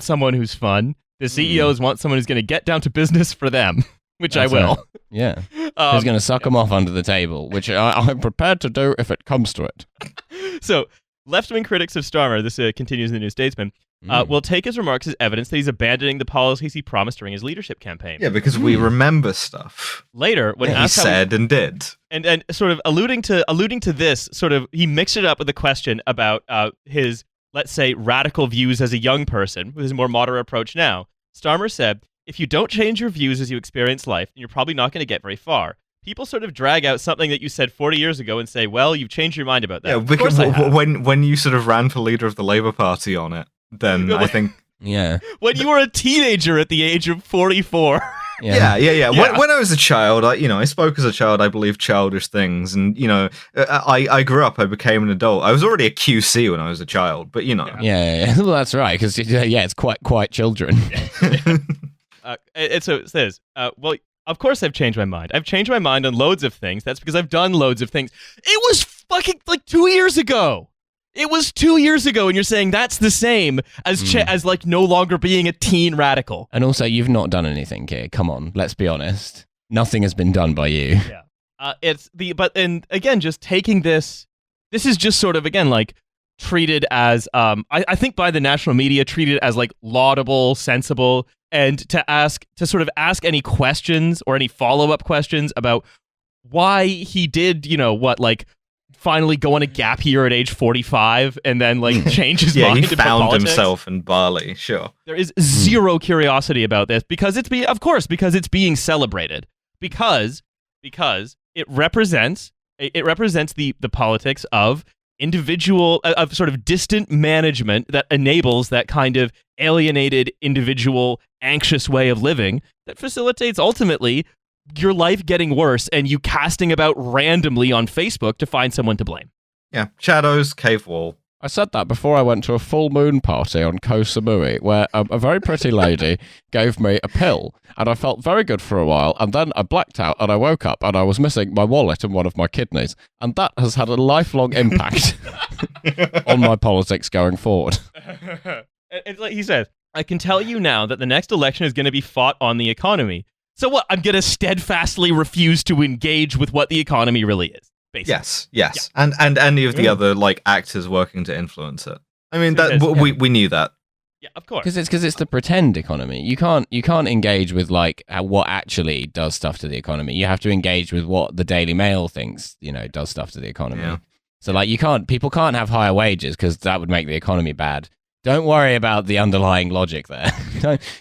someone who's fun. The CEOs want someone who's going to get down to business for them, which I will. Right. Yeah. Who's going to suck them off under the table, which I'm prepared to do if it comes to it. So, left-wing critics of Starmer, this continues in the New Statesman, will take his remarks as evidence that he's abandoning the policies he promised during his leadership campaign. Yeah, because we remember stuff. Later, when he asked said and did. And sort of alluding to this, sort of, he mixed it up with a question about his, let's say, radical views as a young person, with his more moderate approach now. Starmer said, if you don't change your views as you experience life, you're probably not going to get very far. People sort of drag out something that you said 40 years ago and say, well, you've changed your mind about that. Yeah, because when you sort of ran for leader of the Labour Party on it, then I think... Yeah. When you were a teenager at the age of 44. Yeah. When I was a child, I spoke as a child. I believed childish things, and I grew up. I became an adult. I was already a QC when I was a child, but Yeah. Well, that's right, because it's quite children. So it says, well, of course I've changed my mind. I've changed my mind on loads of things. That's because I've done loads of things. It was fucking like 2 years ago. It was 2 years ago, and you're saying that's the same as like no longer being a teen radical. And also, you've not done anything, Keir. Come on, let's be honest. Nothing has been done by you. Yeah. But again, just taking this is just sort of, again, like treated as, I think by the national media, treated as like laudable, sensible, and to sort of ask any questions or any follow-up questions about why he did, finally go on a gap year at age 45 and then like change his mind he about found politics. himself in Bali. Sure. There is zero curiosity about this because it's being celebrated because it represents the politics of individual of sort of distant management that enables that kind of alienated individual anxious way of living that facilitates ultimately your life getting worse and you casting about randomly on Facebook to find someone to blame. Yeah, shadows, cave wall. I said that before I went to a full moon party on Koh Samui, where a very pretty lady gave me a pill, and I felt very good for a while, and then I blacked out, and I woke up, and I was missing my wallet and one of my kidneys, and that has had a lifelong impact on my politics going forward. It's like he says, I can tell you now that the next election is going to be fought on the economy. So what? I'm going to steadfastly refuse to engage with what the economy really is. Basically. Yes. Yeah. And any of the other like actors working to influence it. I mean, we knew that. Yeah, of course. Because it's the pretend economy. You can't engage with like what actually does stuff to the economy. You have to engage with what the Daily Mail thinks does stuff to the economy. Yeah. So like people can't have higher wages because that would make the economy bad. Don't worry about the underlying logic there.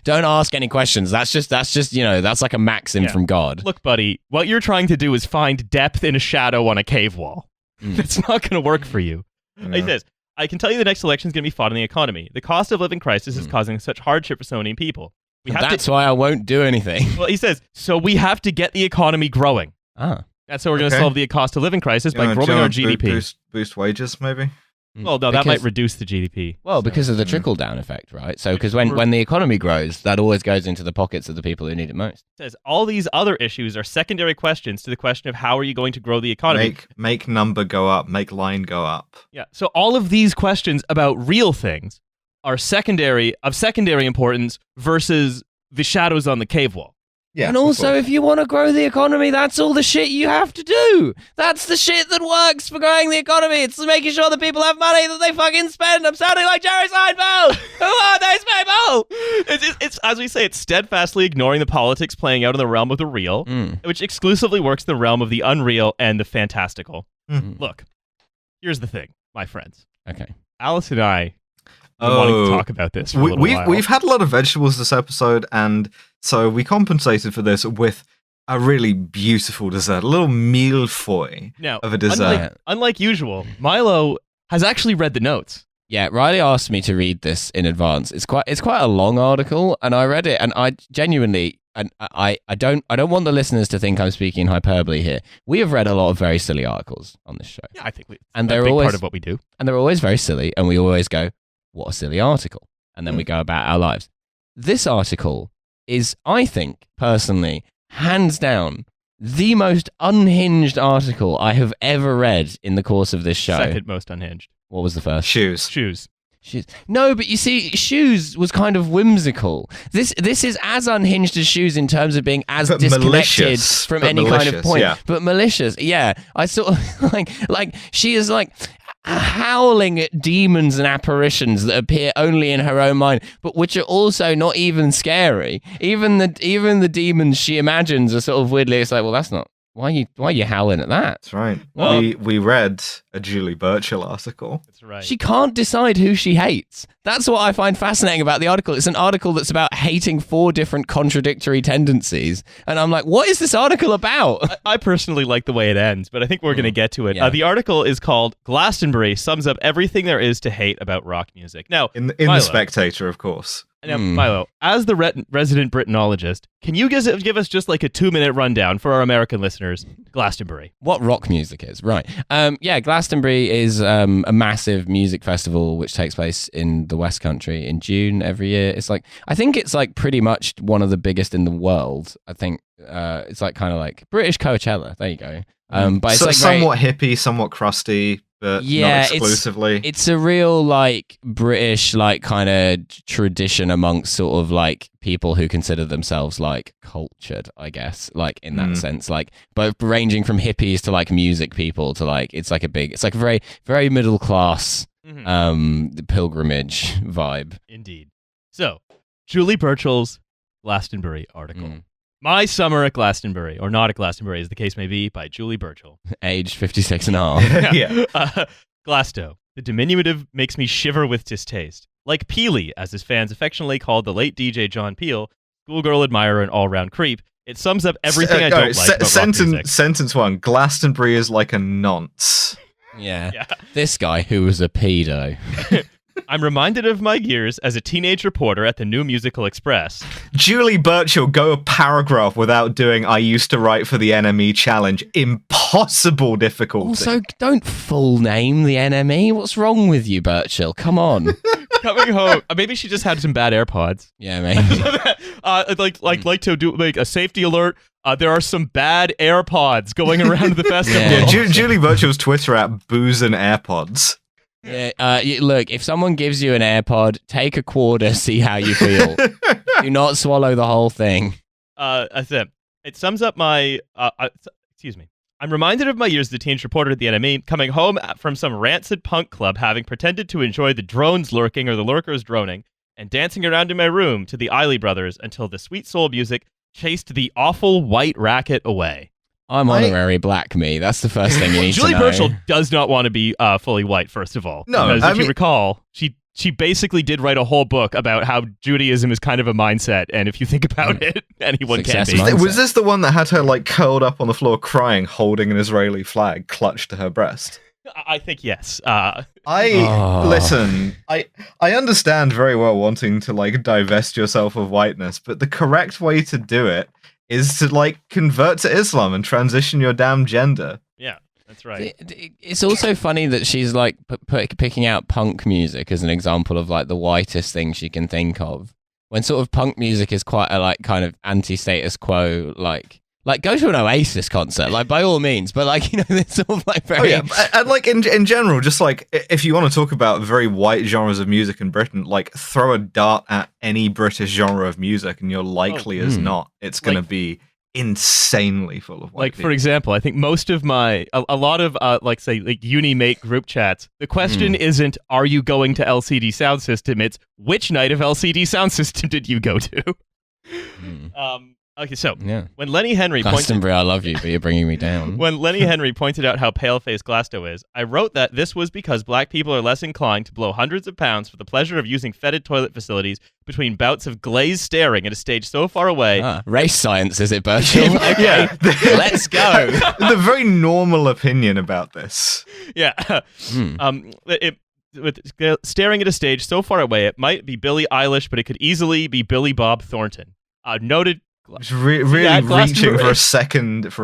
Don't ask any questions. That's just that's like a maxim from God. Look, buddy, what you're trying to do is find depth in a shadow on a cave wall. That's not going to work for you. Like this, I can tell you the next election is going to be fought on the economy. The cost of living crisis is causing such hardship for so many people. That's why I won't do anything. Well, he says, so we have to get the economy growing. That's how we're going to solve the cost of living crisis by growing our GDP. Boost wages, maybe? Well, no, that might reduce the GDP. Well, because of the trickle-down effect, right? So, because when the economy grows, that always goes into the pockets of the people who need it most. It says all these other issues are secondary questions to the question of how are you going to grow the economy. Make number go up, make line go up. Yeah, so all of these questions about real things are secondary importance versus the shadows on the cave wall. Yeah, and also, if you want to grow the economy, that's all the shit you have to do. That's the shit that works for growing the economy. It's making sure that people have money that they fucking spend. I'm sounding like Jerry Seinfeld. Who are those people? It's as we say, it's steadfastly ignoring the politics playing out in the realm of the real, which exclusively works in the realm of the unreal and the fantastical. Look, here's the thing, my friends. Okay. Alice and I wanting to talk about this for a little while. We've had a lot of vegetables this episode, and so we compensated for this with a really beautiful dessert, a little millefeuille of a dessert. Unlike usual, Milo has actually read the notes. Yeah, Riley asked me to read this in advance. It's quite a long article, and I read it, and I genuinely, and I don't want the listeners to think I'm speaking hyperbole here. We have read a lot of very silly articles on this show. Yeah, I think they're always part of what we do, and they're always very silly, and we always go, what a silly article. And then we go about our lives. This article is, I think, personally, hands down, the most unhinged article I have ever read in the course of this show. Second most unhinged. What was the first? Shoes. No, but you see, Shoes was kind of whimsical. This is as unhinged as Shoes in terms of being as disconnected from any kind of point. Yeah. But malicious, yeah. I sort of like she is like howling at demons and apparitions that appear only in her own mind, but which are also not even scary. Even the demons she imagines are sort of weirdly. It's like, well, that's not. Why are you howling at that? That's right. Well, we read a Julie Burchill article. That's right. She can't decide who she hates. That's what I find fascinating about the article. It's an article that's about hating 4 different contradictory tendencies. And I'm like, what is this article about? I personally like the way it ends, but I think we're going to get to it. Yeah. The article is called Glastonbury Sums Up Everything There Is to Hate About Rock Music. Now, in The Spectator, of course. Now, Milo, as the resident Britanologist, can you give us just like a 2-minute rundown for our American listeners? Glastonbury. What rock music is, right. Glastonbury is a massive music festival which takes place in the West Country in June every year. I think it's like pretty much one of the biggest in the world. I think it's like kind of like British Coachella. There you go. But it's somewhat hippie, somewhat crusty. But not exclusively. It's a real like British like kind of tradition amongst sort of like people who consider themselves like cultured, I guess, like in that sense, like both ranging from hippies to like music people to like it's like a very very middle class pilgrimage vibe. Indeed. So Julie Burchill's Glastonbury article. My Summer at Glastonbury, or Not at Glastonbury, as the case may be, by Julie Burchill. Aged 56 and a half. Yeah. Glasto. The diminutive makes me shiver with distaste. Like Peely, as his fans affectionately called the late DJ John Peel, schoolgirl admirer and all-round creep, it sums up everything I don't like about rock music. Sentence 1. Glastonbury is like a nonce. Yeah. This guy who was a pedo. I'm reminded of my years as a teenage reporter at the New Musical Express. Julie Burchill, go a paragraph without doing I used to write for the NME challenge. Impossible difficulty. Also, don't full name the NME. What's wrong with you, Burchill? Come on. Coming home. Maybe she just had some bad AirPods. Yeah, maybe. like to do like a safety alert. There are some bad AirPods going around the festival. Yeah. Julie Burchill's Twitter at booze and AirPods. Yeah, look, if someone gives you an AirPod, take a quarter, see how you feel. Do not swallow the whole thing. That's it. It sums up my... excuse me. I'm reminded of my years as a teenage reporter at the NME, coming home from some rancid punk club, having pretended to enjoy the drones lurking or the lurkers droning, and dancing around in my room to the Eiley Brothers until the sweet soul music chased the awful white racket away. I'm honorary black me. That's the first thing you need to know. Julie Burchill does not want to be fully white, first of all. No, because if you recall, she basically did write a whole book about how Judaism is kind of a mindset, and if you think about it, anyone can Success be. mindset. Was this the one that had her like curled up on the floor crying, holding an Israeli flag clutched to her breast? I think yes. Listen, I understand very well wanting to like divest yourself of whiteness, but the correct way to do it is to like convert to Islam and transition your damn gender. Yeah, that's right. It's also funny that she's like picking out punk music as an example of like the whitest thing she can think of, when sort of punk music is quite a like kind of anti-status quo, like go to an Oasis concert, like by all means, but like, you know, it's sort of like very... Oh, yeah. And like in general, just like if you want to talk about very white genres of music in Britain, like throw a dart at any British genre of music and you're likely as not, it's going to be insanely full of white Like, people. for example, I think most of a lot of, like, say, like uni-mate group chats, the question isn't, are you going to LCD Sound System? It's, which night of LCD Sound System did you go to? Okay, so when Lenny Henry Glastonbury, I love you, but you're bringing me down. When Lenny Henry pointed out how pale-faced Glasto is, I wrote that this was because black people are less inclined to blow hundreds of pounds for the pleasure of using fetid toilet facilities between bouts of glazed staring at a stage so far away. Race science, is it, Burchill? Okay, Yeah. let's go. The very normal opinion about this. Yeah. With staring at a stage so far away, it might be Billie Eilish, but it could easily be Billy Bob Thornton. Noted. It's really reaching for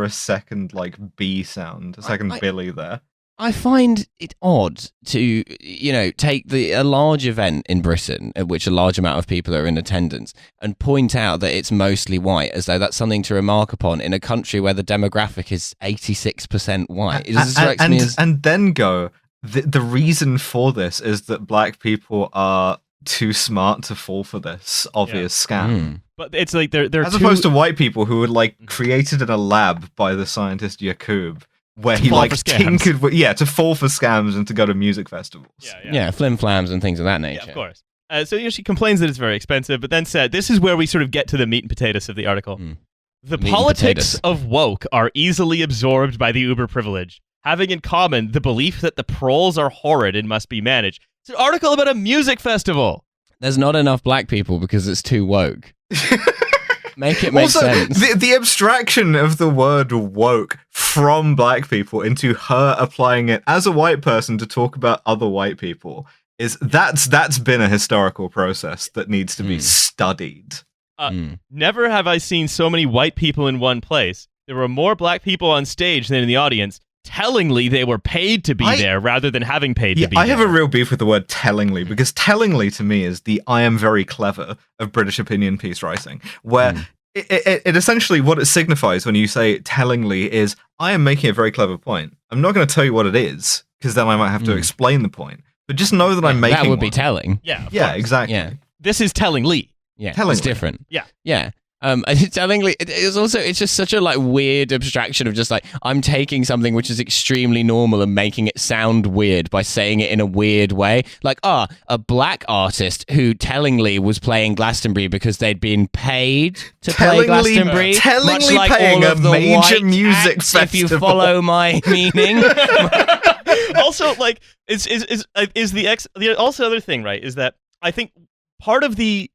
a second like B sound, a second Billy there. I find it odd to, you know, take a large event in Britain at which a large amount of people are in attendance and point out that it's mostly white, as though that's something to remark upon in a country where the demographic is 86% white. It just strikes me as... And then go, the reason for this is that black people are too smart to fall for this obvious scam. But it's like they're as opposed to white people who were like created in a lab by the scientist Yakub, where he like tinkered with, to fall for scams and to go to music festivals. Yeah, flim flams and things of that nature. Yeah, of course. So she complains that it's very expensive, but then said, this is where we sort of get to the meat and potatoes of the article. The politics of woke are easily absorbed by the uber privileged, having in common the belief that the proles are horrid and must be managed. It's an article about a music festival. There's not enough black people because it's too woke. Make it make sense. The abstraction of the word woke from black people into her applying it as a white person to talk about other white people that's been a historical process that needs to be studied. Never have I seen so many white people in one place. There were more black people on stage than in the audience. Tellingly, they were paid to be there rather than having paid to be there. I have a real beef with the word tellingly, because tellingly to me is the I am very clever of British opinion piece writing, where it essentially, what it signifies when you say tellingly is, I am making a very clever point. I'm not going to tell you what it is, because then I might have to explain the point. But just know that I'm making that would one. be telling. Yeah, exactly. Yeah. This is tellingly. Yeah, Tellingly. it's different. Yeah. Yeah. Tellingly, it's just such a like weird abstraction of just like I'm taking something which is extremely normal and making it sound weird by saying it in a weird way. Like, a black artist who tellingly was playing Glastonbury because they'd been paid to play Glastonbury, tellingly much like paying all of a the major white music acts, festival. if you follow my meaning. Also, like, is the also other thing, right? Is that I think part of the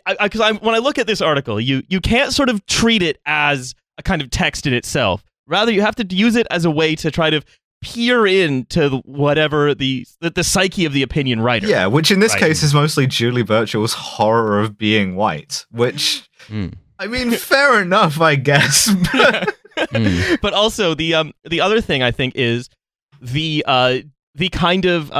because when I look at this article, you can't sort of treat it as a kind of text in itself. Rather, you have to use it as a way to try to peer into whatever the psyche of the opinion writer. Yeah, which in this case is mostly Julie Burchill's horror of being white, which, I mean, fair enough, I guess. But also the other thing I think is the kind of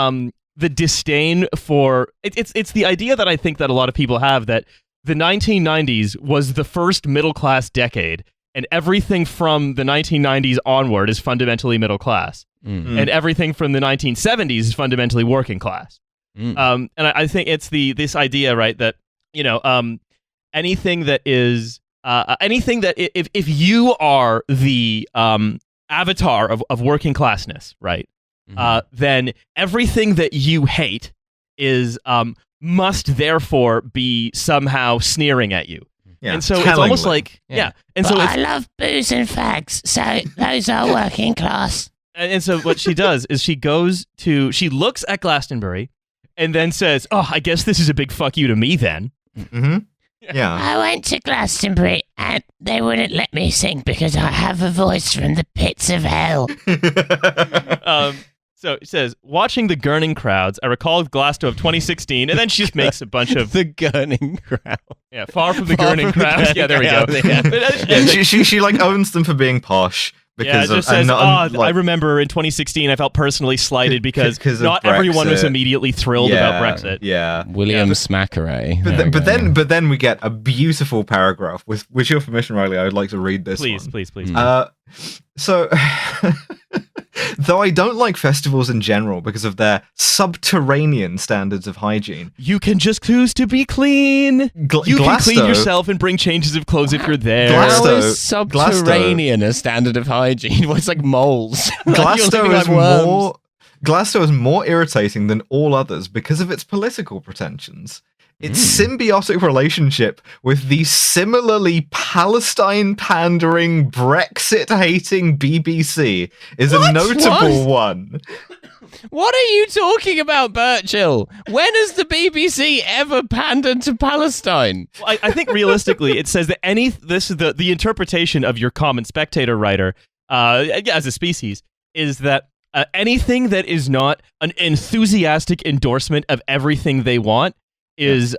the disdain for it's the idea that I think that a lot of people have that the 1990s was the first middle class decade, and everything from the 1990s onward is fundamentally middle class, and everything from the 1970s is fundamentally working class. And I think it's this idea, right, that anything that is anything that if you are the avatar of working classness, right? Then everything that you hate is must therefore be somehow sneering at you. Yeah, and so it's almost like And but so I love booze and fags, so those are working class. And so what she does is she looks at Glastonbury and then says, "Oh, I guess this is a big fuck you to me then." Mm-hmm. Yeah. I went to Glastonbury and they wouldn't let me sing because I have a voice from the pits of hell. So it says, watching the Gurning crowds, I recalled Glasto of 2016, and then she just makes a bunch of the Gurning crowd. Yeah, far from the Gurning crowd. Yeah, there we go. Yeah, she like owns them for being posh. Because it just says, I remember in 2016 I felt personally slighted because not everyone was immediately thrilled about Brexit. Yeah, William Smackeray. But then we get a beautiful paragraph. With your permission, Riley, I would like to read this. Please. So, though I don't like festivals in general because of their subterranean standards of hygiene, you can just choose to be clean. You can clean yourself and bring changes of clothes if you're there. How is subterranean a standard of hygiene? Well, it's like moles. Glasto is more irritating than all others because of its political pretensions. Its symbiotic relationship with the similarly Palestine-pandering, Brexit-hating BBC is a notable one. What are you talking about, Burchill? When has the BBC ever pandered to Palestine? Well, I think realistically, it says that the interpretation of your common spectator writer as a species is that anything that is not an enthusiastic endorsement of everything they want is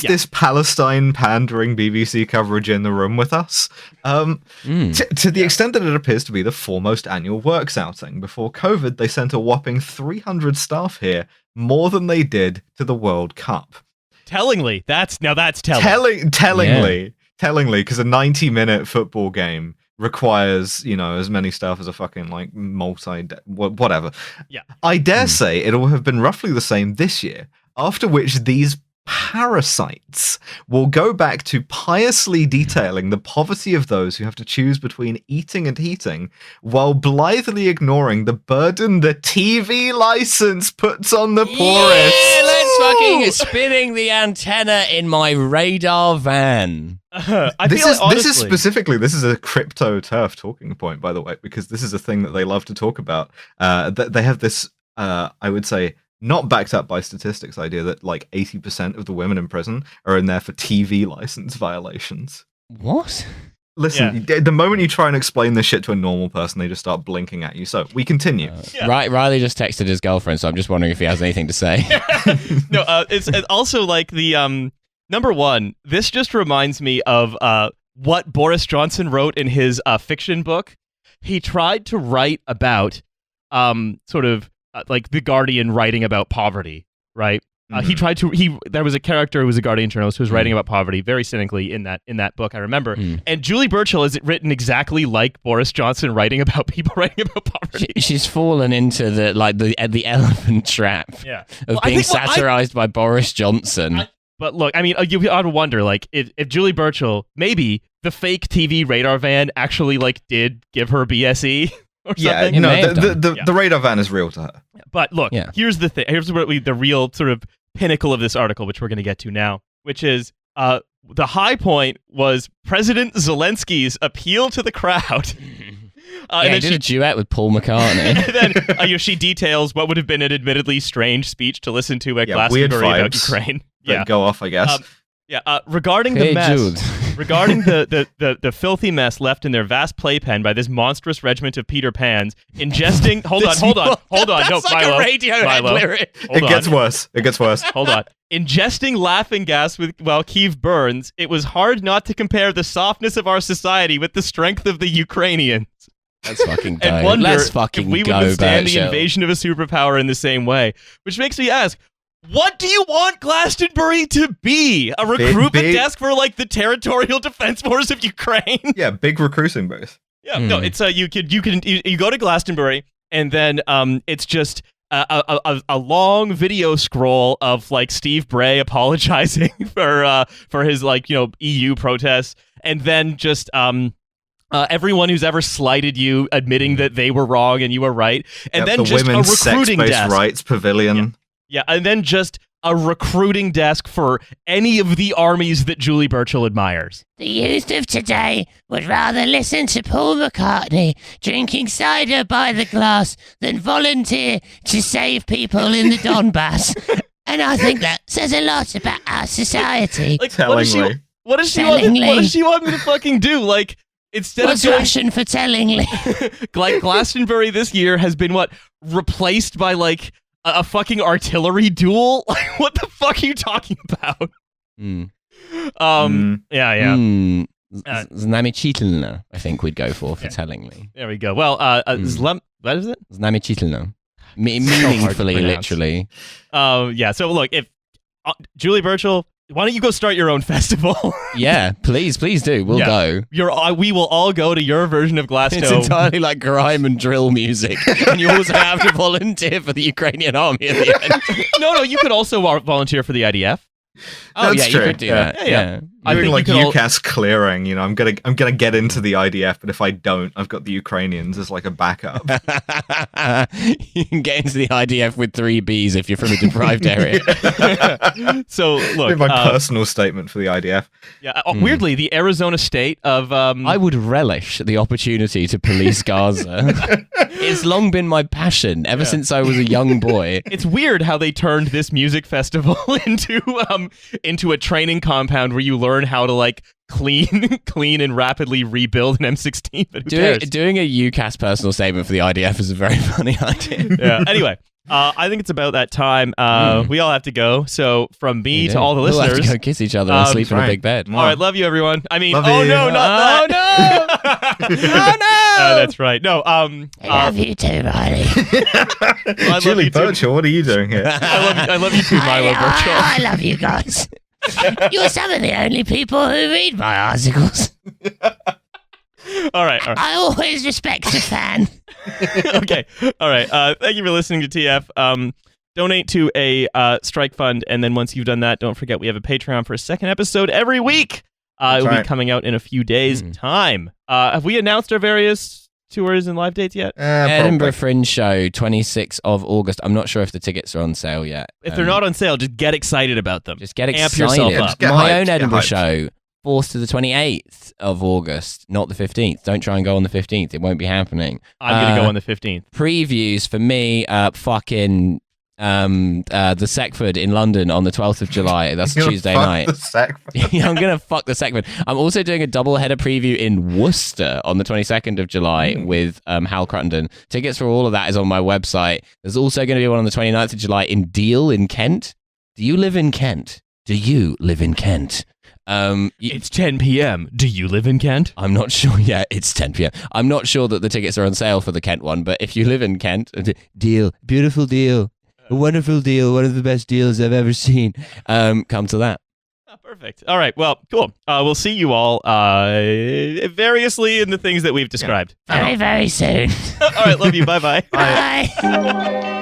this Palestine pandering BBC coverage in the room with us? To the extent that it appears to be the foremost annual works outing. Before COVID, they sent a whopping 300 staff here, more than they did to the World Cup. Tellingly, that's telling. Tellingly, because a 90-minute football game requires, as many staff as a fucking whatever. Yeah. I dare say it'll have been roughly the same this year. After which these parasites will go back to piously detailing the poverty of those who have to choose between eating and heating, while blithely ignoring the burden the TV license puts on the poorest. Yeah, let's fucking spinning the antenna in my radar van. This is a crypto turf talking point, by the way, because this is a thing that they love to talk about. They have this, I would say, not backed up by statistics idea that like 80% of the women in prison are in there for TV license violations. What? Listen, the moment you try and explain this shit to a normal person, they just start blinking at you. So we continue. Riley just texted his girlfriend, so I'm just wondering if he has anything to say. No, it's also like the number one. This just reminds me of what Boris Johnson wrote in his fiction book. He tried to write about sort of like The Guardian writing about poverty, right? There was a character who was a Guardian journalist who was writing about poverty very cynically in that book, I remember. And Julie Burchill is written exactly like Boris Johnson writing about people writing about poverty. She's fallen into the elephant trap of being satirized by Boris Johnson. But look, I mean, you ought to wonder, like, if Julie Burchill, maybe the fake TV radar van actually, like, did give her BSE or something. It may no, have the radar van is real to her. But look, here's the thing. Here's the real sort of pinnacle of this article, which we're going to get to now, which is the high point was President Zelensky's appeal to the crowd. And then she did a duet with Paul McCartney. And then she details what would have been an admittedly strange speech to listen to at Glastonbury about Ukraine. Go off, I guess. Regarding the mess, regarding the filthy mess left in their vast playpen by this monstrous regiment of Peter Pans, ingesting. Hold on. No, like Milo. A Radiohead lyric. It gets worse. Hold on. Ingesting laughing gas while Kiev burns, it was hard not to compare the softness of our society with the strength of the Ukrainians. Let's fucking go. And wonder Let's fucking if we would withstand the invasion of a superpower in the same way. Which makes me ask, what do you want Glastonbury to be? A recruitment desk for like the territorial defense force of Ukraine? Yeah, big recruiting booth. Yeah, no, it's you go to Glastonbury and then it's just a long video scroll of like Steve Bray apologizing for his like EU protests, and then just everyone who's ever slighted you admitting that they were wrong and you were right, and then the just a women's recruiting sex-based desk. rights pavilion. Yeah, and then just a recruiting desk for any of the armies that Julie Burchill admires. The youth of today would rather listen to Paul McCartney drinking cider by the glass than volunteer to save people in the Donbass. And I think that says a lot about our society. Like, Tellingly. what does she want me to fucking do? Like, instead What's of doing Russian for tellingly? like Glastonbury this year has been replaced by like a fucking artillery duel? Like, what the fuck are you talking about? Znamichitelno, I think we'd go for tellingly. There we go. Well, what is it? Znamichitelno. Meaningfully, literally. So look, if Julie Burchill, why don't you go start your own festival? Yeah, please do. We'll go. We will all go to your version of Glastonbury. It's entirely like grime and drill music, and you also have to volunteer for the Ukrainian army at the end. No, you could also volunteer for the IDF. Oh, That's you true. could do that. Yeah. I think like you UCAS clearing, I'm gonna get into the IDF, but if I don't, I've got the Ukrainians as like a backup. You can get into the IDF with 3 Bs if you're from a deprived area. So look, my personal statement for the IDF. Yeah, weirdly, the Arizona state of I would relish the opportunity to police Gaza. It's long been my passion ever since I was a young boy. It's weird how they turned this music festival into a training compound where you learn how to like clean and rapidly rebuild an M16. But doing a UCAS personal statement for the IDF is a very funny idea. Yeah. Anyway, I think it's about that time. We all have to go. So from me to all the we'll listeners, have to go kiss each other and sleep in a big bed. All right, love you, everyone. I mean, love oh you. no, not that. Oh no! Oh no! That's right. No. I love you too, Riley. Julie Burchill, what are you doing here? I love you too, Milo Burchill. I love you guys. You're some of the only people who read my articles. All right. I always respect a fan. Okay. All right. Thank you for listening to TF. Donate to a strike fund, and then once you've done that, don't forget we have a Patreon for a second episode every week. It will be coming out in a few days' time. Have we announced our various tours and live dates yet? Edinburgh Fringe Show, 26th of August. I'm not sure if the tickets are on sale yet. If they're not on sale, just get excited about them. Just get excited. Amp yourself up. My own Edinburgh show, 4th to the 28th of August, not the 15th. Don't try and go on the 15th. It won't be happening. I'm going to go on the 15th. Previews for me, the Seckford in London on the 12th of July. That's Tuesday night. Yeah, I'm gonna fuck the Seckford. I'm also doing a double header preview in Worcester on the 22nd of July with Hal Cruttenden. Tickets for all of that is on my website. There's also going to be one on the 29th of July in Deal in Kent. Do you live in Kent? It's 10 p.m. Do you live in Kent? I'm not sure. Yeah, it's 10 p.m. I'm not sure that the tickets are on sale for the Kent one, but if you live in Kent, deal, beautiful deal. A wonderful deal, one of the best deals I've ever seen. Come to that. Perfect. All right. Well, cool. We'll see you all variously in the things that we've described. Very, very soon. All right. Love you. Bye-bye. Bye.